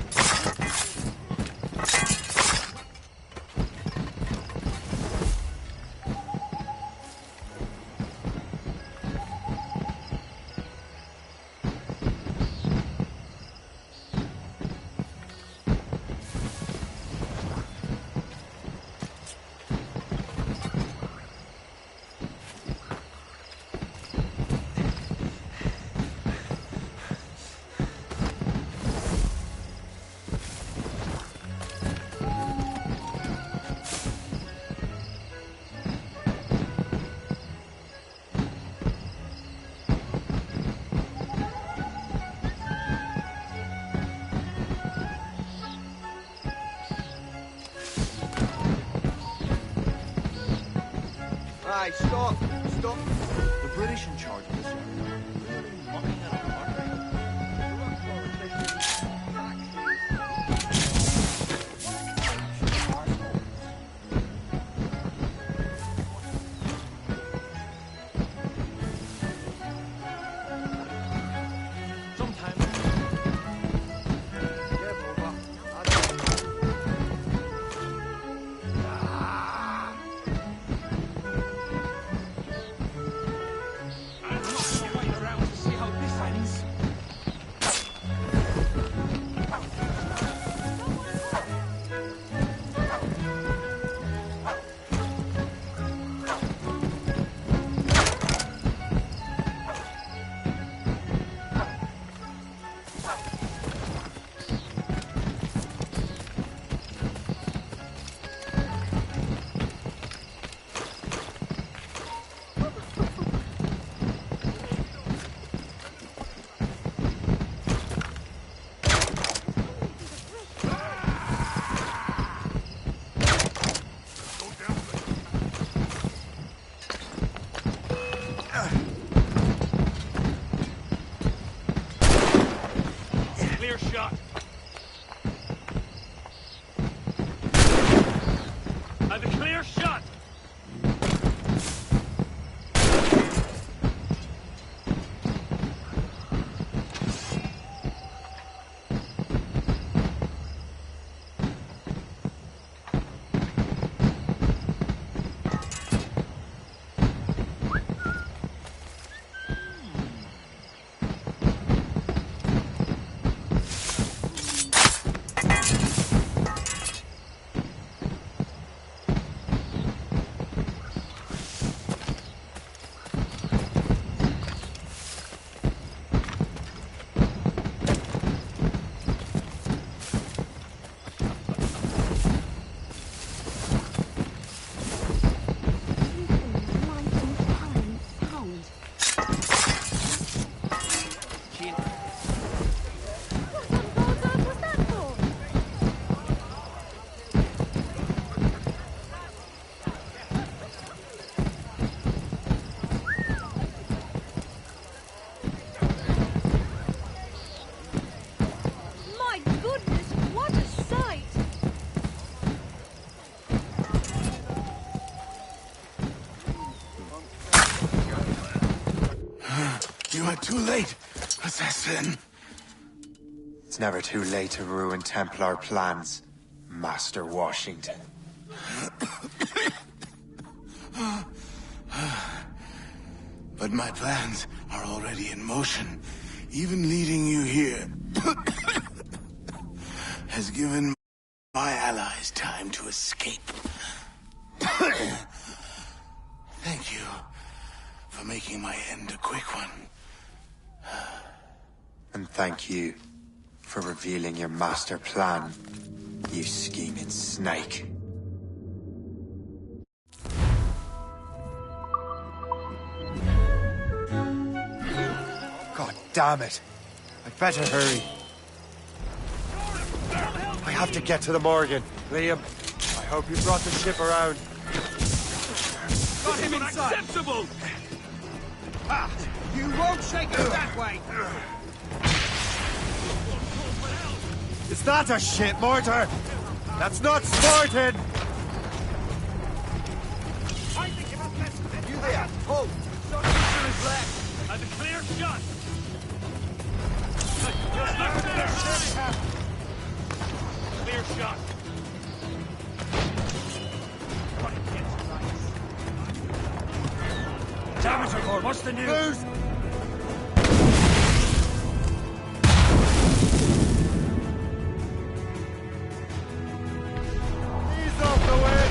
Hey, stop! Stop! The British in charge of this area are really mucking it up, aren't too late, assassin. It's never too late to ruin Templar plans, Master Washington. But my plans are already in motion. Even leading you here has given my allies time to escape. Thank you for making my end a quick one. And thank you for revealing your master plan, you scheming snake. God damn it. I'd better hurry. I have to get to the Morgan. Liam, I hope you brought the ship around. Got him inside! Unacceptable! Ah, you won't shake it that way! Is that a ship mortar? That's not sporting! I think you must let you there! Hold! Shot is left! And a clear shot! Clear shot! Damage report, what's the news? Ease off the way!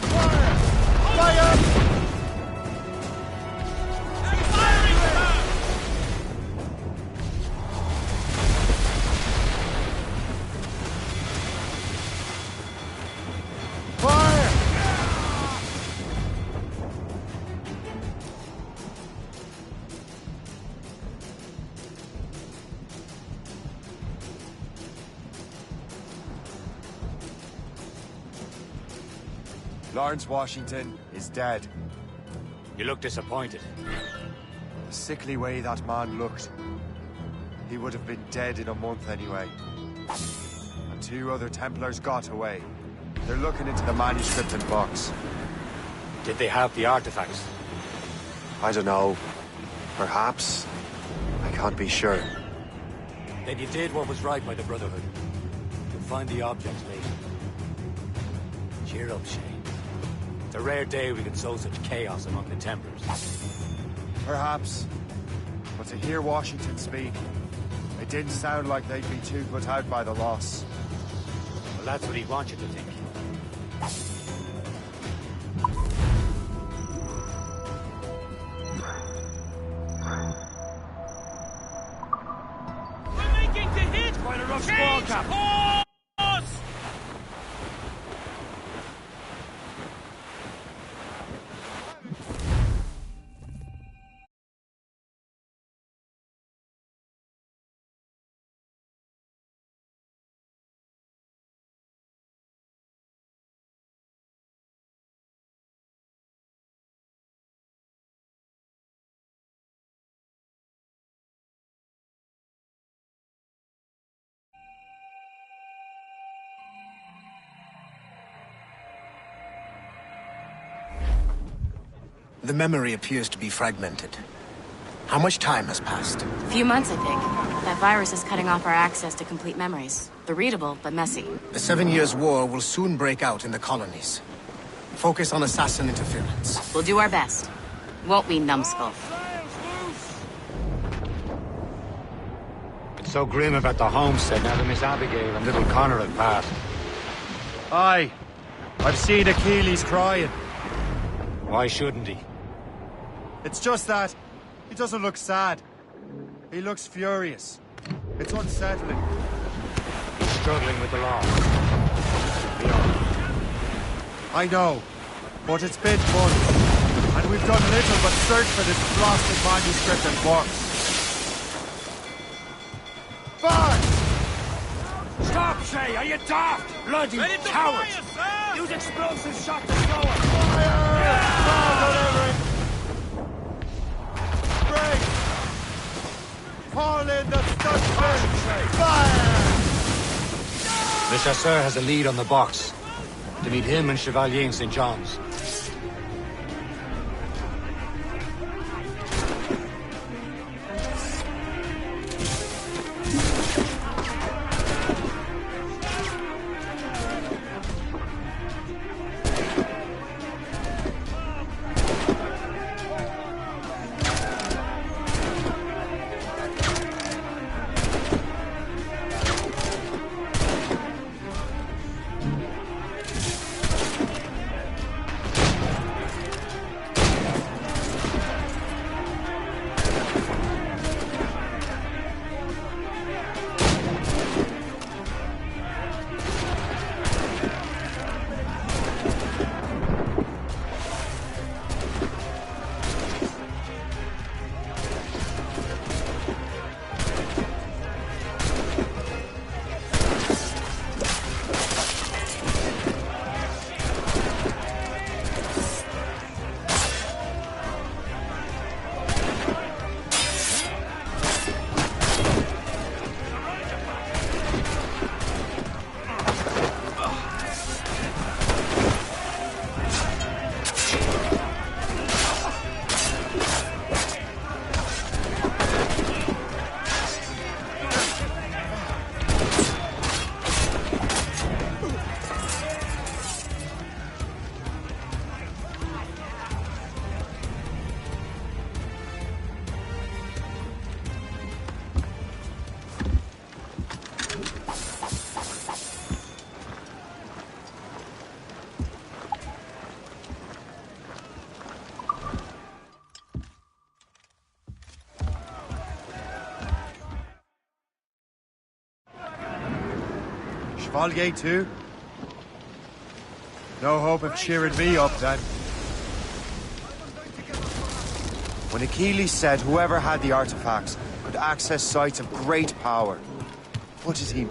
Fire! Fire! Lawrence Washington is dead. You look disappointed. The sickly way that man looked. He would have been dead in a month anyway. And 2 other Templars got away. They're looking into the manuscript and box. Did they have the artifacts? I don't know. Perhaps. I can't be sure. Then you did what was right by the Brotherhood. You'll find the objects later. Cheer up, Shane. It's a rare day we can sow such chaos among the Templars. Perhaps. But to hear Washington speak, it didn't sound like they'd be too put out by the loss. Well, that's what he'd want you to think. We're making to hit! Quite a rough squall, Captain. The memory appears to be fragmented. How much time has passed? A few months, I think. That virus is cutting off our access to complete memories. They're readable, but messy. The 7 Years' War will soon break out in the colonies. Focus on assassin interference. We'll do our best. Won't we, numbskull? It's so grim about the homestead now that Miss Abigail and little Connor have passed. Aye. I've seen Achilles crying. Why shouldn't he? It's just that he doesn't look sad. He looks furious. It's unsettling. He's struggling with the law. I know, but it's been months, and we've done little but search for this blasted manuscript and box. Fire! Stop, Shay! Are you daft? Bloody coward! Use explosive shot to slow him! Fire! Fire! Break! Fall in the stunt Fire! Le Chasseur has a lead on the box. to meet him and Chevalier in St. John's. Chevalier too? No hope of cheering me up then. When Achilles said whoever had the artifacts could access sites of great power, what did he...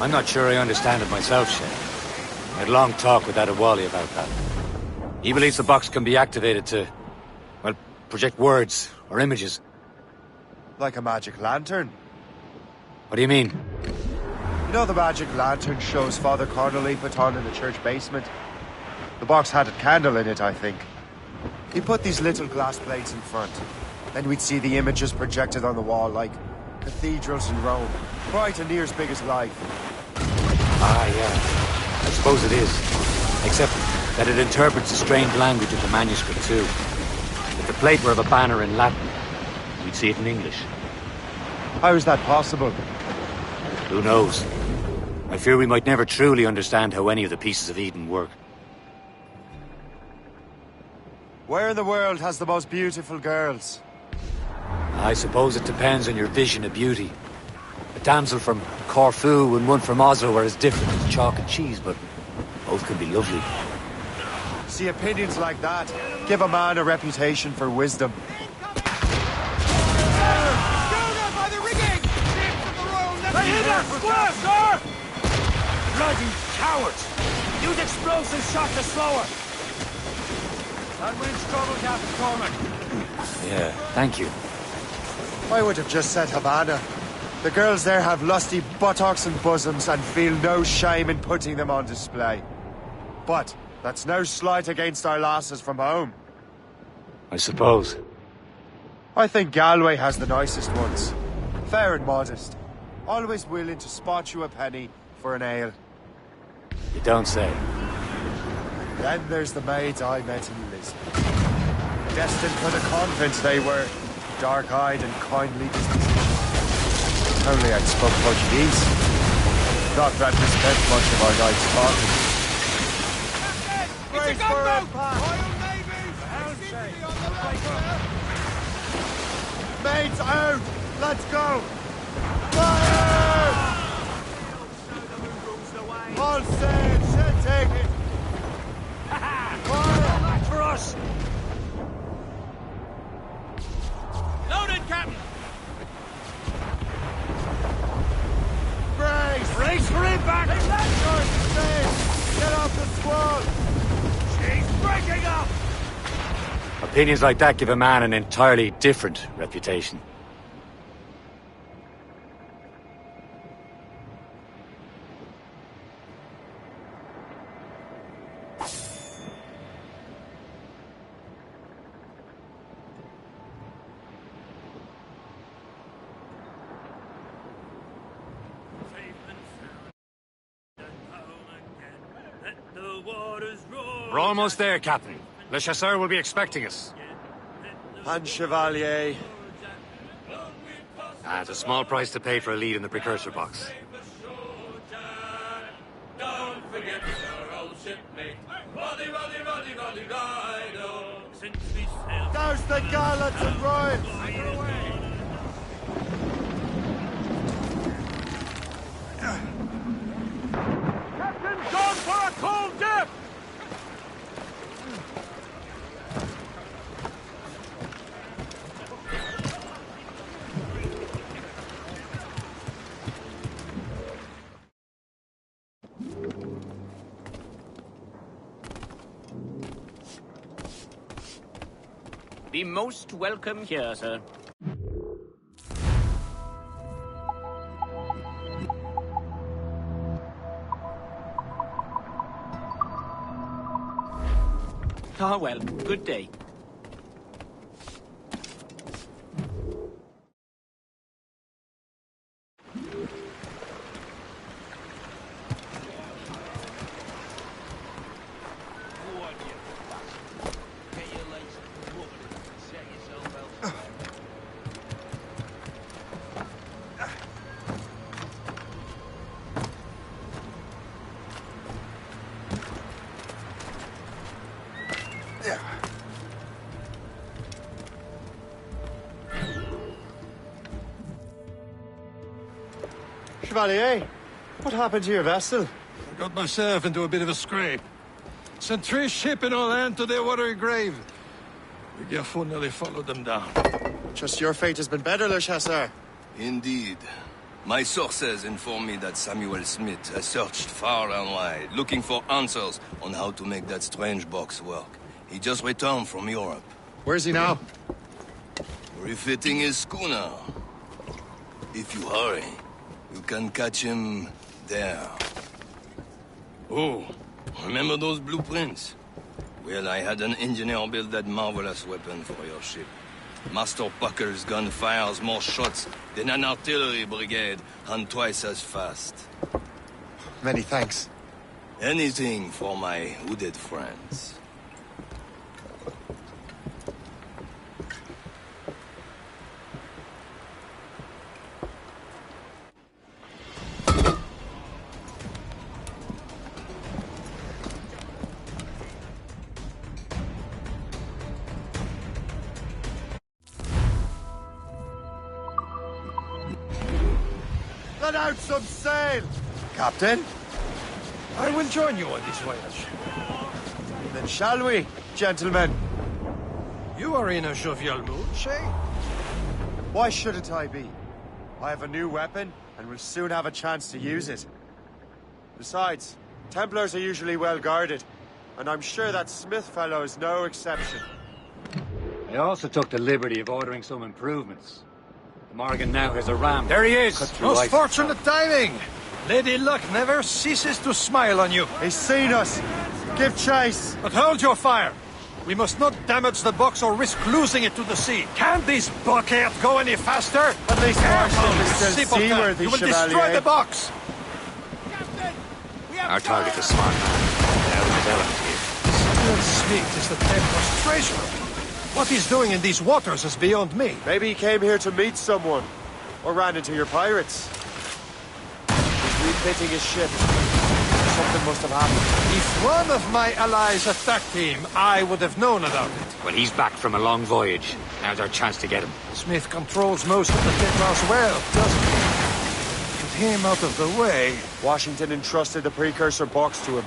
I'm not sure I understand it myself, Shay. I had a long talk with Adewale about that. He believes the box can be activated to, well, project words or images. Like a magic lantern? What do you mean? You know the magic lantern shows Father Connolly put on in the church basement? The box had a candle in it, I think. He put these little glass plates in front. Then we'd see the images projected on the wall like cathedrals in Rome. Quite and near as big as life. Ah, yeah. I suppose it is. Except that it interprets the strange language of the manuscript, too. If the plate were of a banner in Latin, we'd see it in English. How is that possible? Who knows? I fear we might never truly understand how any of the pieces of Eden work. Where in the world has the most beautiful girls? I suppose it depends on your vision of beauty. A damsel from Corfu and one from Oslo are as different as chalk and cheese, but both can be lovely. See, opinions like that give a man a reputation for wisdom. Sir! Bloody cowards! Use explosive shot to slow her! That wind's trouble, Captain Cormac. Yeah, thank you. I would have just said Havana. The girls there have lusty buttocks and bosoms and feel no shame in putting them on display. But that's no slight against our lasses from home. I suppose. I think Galway has the nicest ones. Fair and modest. Always willing to spot you a penny for an ale. You don't say. Then there's the maids I met in Lisbon. Destined for the convent they were. Dark-eyed and kindly disposition. If only I'd spoke Portuguese. Not that we spent much of our nights talking. It's a gunboat! Maids out! Let's go! Fire! All sail! She'll take it! Fire! That's for us! Loaded, Captain! Brace! Brace for impact! Get off the squall! She's breaking up! Opinions like that give a man an entirely different reputation. We're almost there, Captain. Le Chasseur will be expecting us. And Chevalier. It's a small price to pay for a lead in the precursor box. Don't forget your old shipmate. Roddy, Roddy, Roddy, Roddy, Rido. Since we sailed... Douse the gallants and royals! Captain, gone for a cold dip! Be most welcome here, sir. Ah, well, good day. Chevalier, what happened to your vessel? I got myself into a bit of a scrape. Sent 3 ship in all hand to their watery grave. The Garfou nearly followed them down. Just your fate has been better, Le Chasseur. Indeed. My sources inform me that Samuel Smith has searched far and wide, looking for answers on how to make that strange box work. He just returned from Europe. Where's he now? Refitting his schooner. If you hurry, you can catch him there. Oh, remember those blueprints? Well, I had an engineer build that marvelous weapon for your ship. Master Pucker's gun fires more shots than an artillery brigade, and twice as fast. Many thanks. Anything for my hooded friends. Let out some sail! Captain? I will join you on this voyage. Then shall we, gentlemen? You are in a jovial mood, Shay? Why shouldn't I be? I have a new weapon, and will soon have a chance to use it. Besides, Templars are usually well guarded, and I'm sure that Smith fellow is no exception. I also took the liberty of ordering some improvements. Morgan now has a ram. There he is! Most fortunate timing! Lady Luck never ceases to smile on you. He's seen us! Give chase! But hold your fire! We must not damage the box or risk losing it to the sea. Can this bucket go any faster? At least Marston is still seaworthy, You will Chevalier. destroy the box! Our target is smart man. Now developed here. Samuel Smith is the Templar's treasurer. What he's doing in these waters is beyond me. Maybe he came here to meet someone. Or ran into your pirates. He's refitting his ship. Something must have happened. If one of my allies attacked him, I would have known about it. Well, he's back from a long voyage. Now's our chance to get him. Smith controls most of the Templars well, doesn't he? Get him out of the way. Washington entrusted the precursor box to him.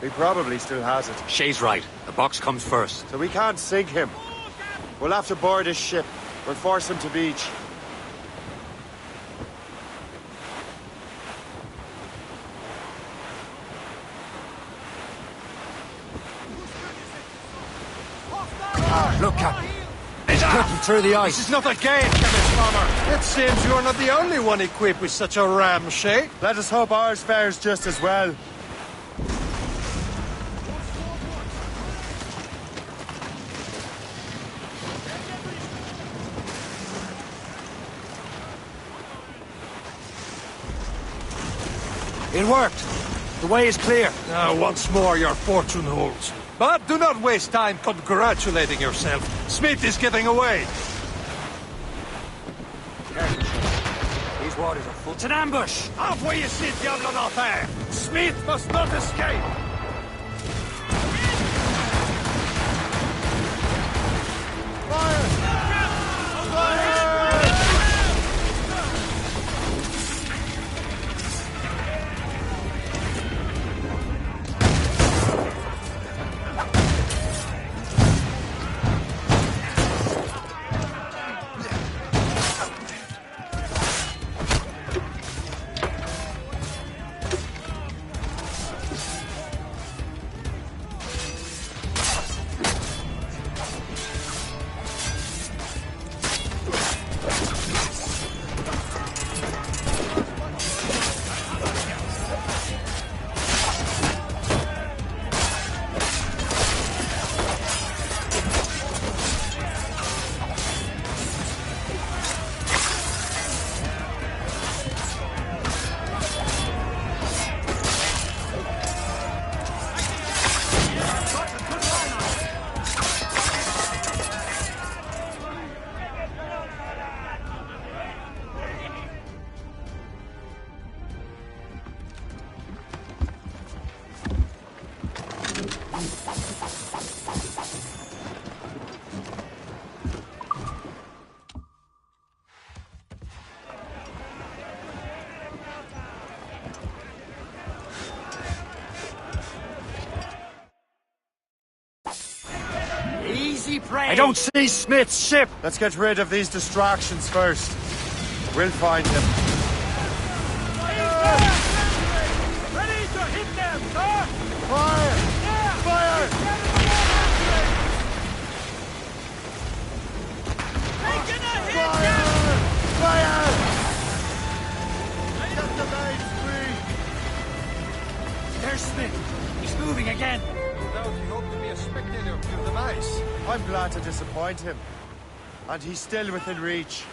He probably still has it. Shay's right. The box comes first. So we can't sink him. We'll have to board his ship. We'll force him to beach. Look, Captain. It's cutting through the ice. This is not a game, Chemist Farmer. It seems you're not the only one equipped with such a ram, Shay. Let us hope ours fares just as well. It worked. The way is clear. Now, once more, your fortune holds. But do not waste time congratulating yourself. Smith is getting away. These waters are full. It's an ambush! Off where you sit, Diablo Norte! Smith must not escape! I don't see Smith's ship! Let's get rid of these distractions first. We'll find him. Ready to hit them, sir! Fire! Fire! Taking a hit! Fire! Get the mains free! There's Smith. He's moving again. No, he hoped to be a spectator of your demise. I'm glad to disappoint him. And he's still within reach.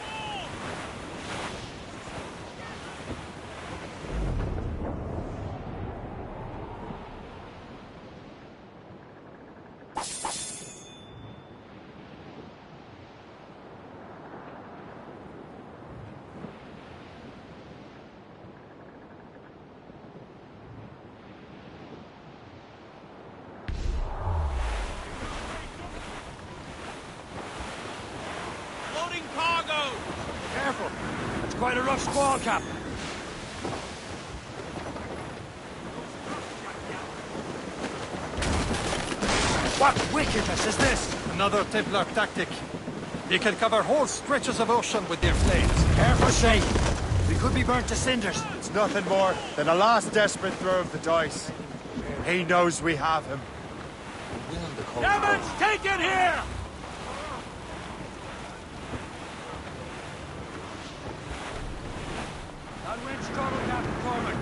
Careful. It's quite a rough squall, Cap. What wickedness is this? Another Templar tactic. They can cover whole stretches of ocean with their flames. Careful, Shay. We could be burnt to cinders. It's nothing more than a last desperate throw of the dice. He knows we have him. Damage taken here! That wind's trouble, Captain Cormac.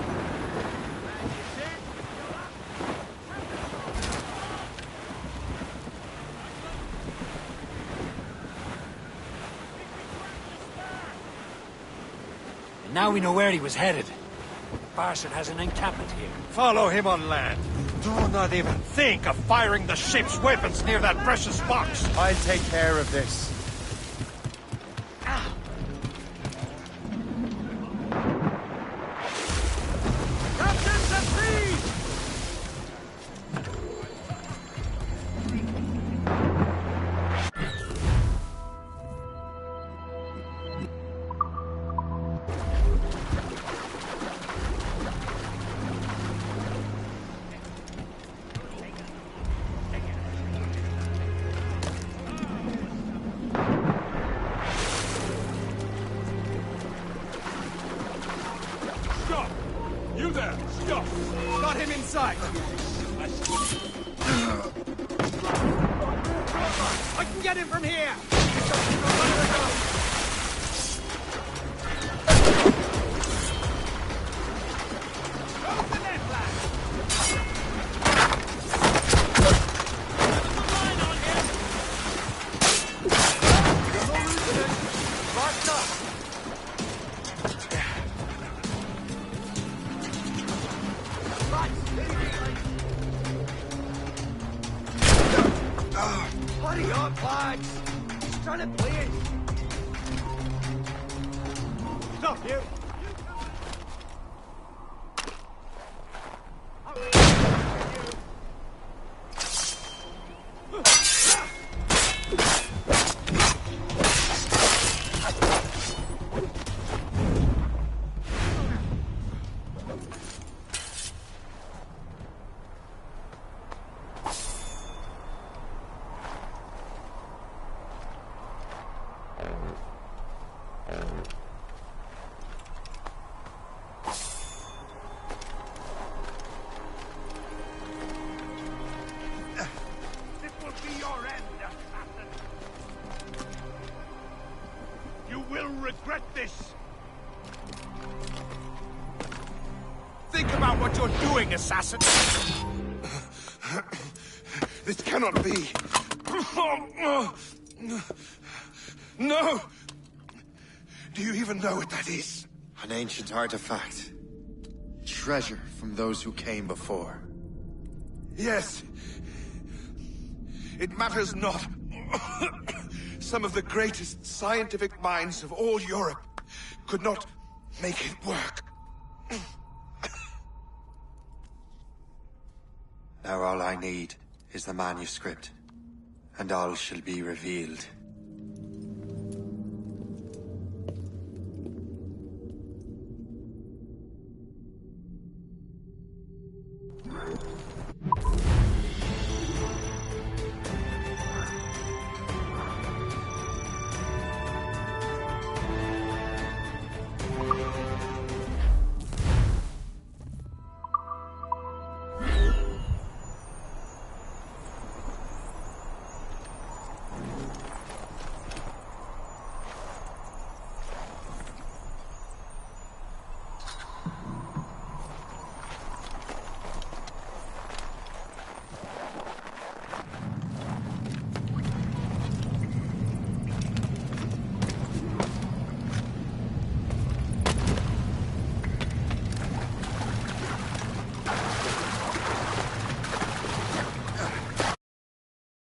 Now we know where he was headed. Bastard has an encampment here. Follow him on land. Do not even think of firing the ship's weapons near that precious box. I'll take care of this. Captains at sea! Stop! You there! Stop! Got him inside! I can get him from here! Hurry up, lads! He's trying to play it! Stop, you! This will be your end, assassin! You will regret this! Think about what you're doing, assassin! This cannot be. No! Do you even know what that is? An ancient artifact. Treasure from those who came before. Yes. It matters not. Some of the greatest scientific minds of all Europe could not make it work. Now all I need is the manuscript, and all shall be revealed.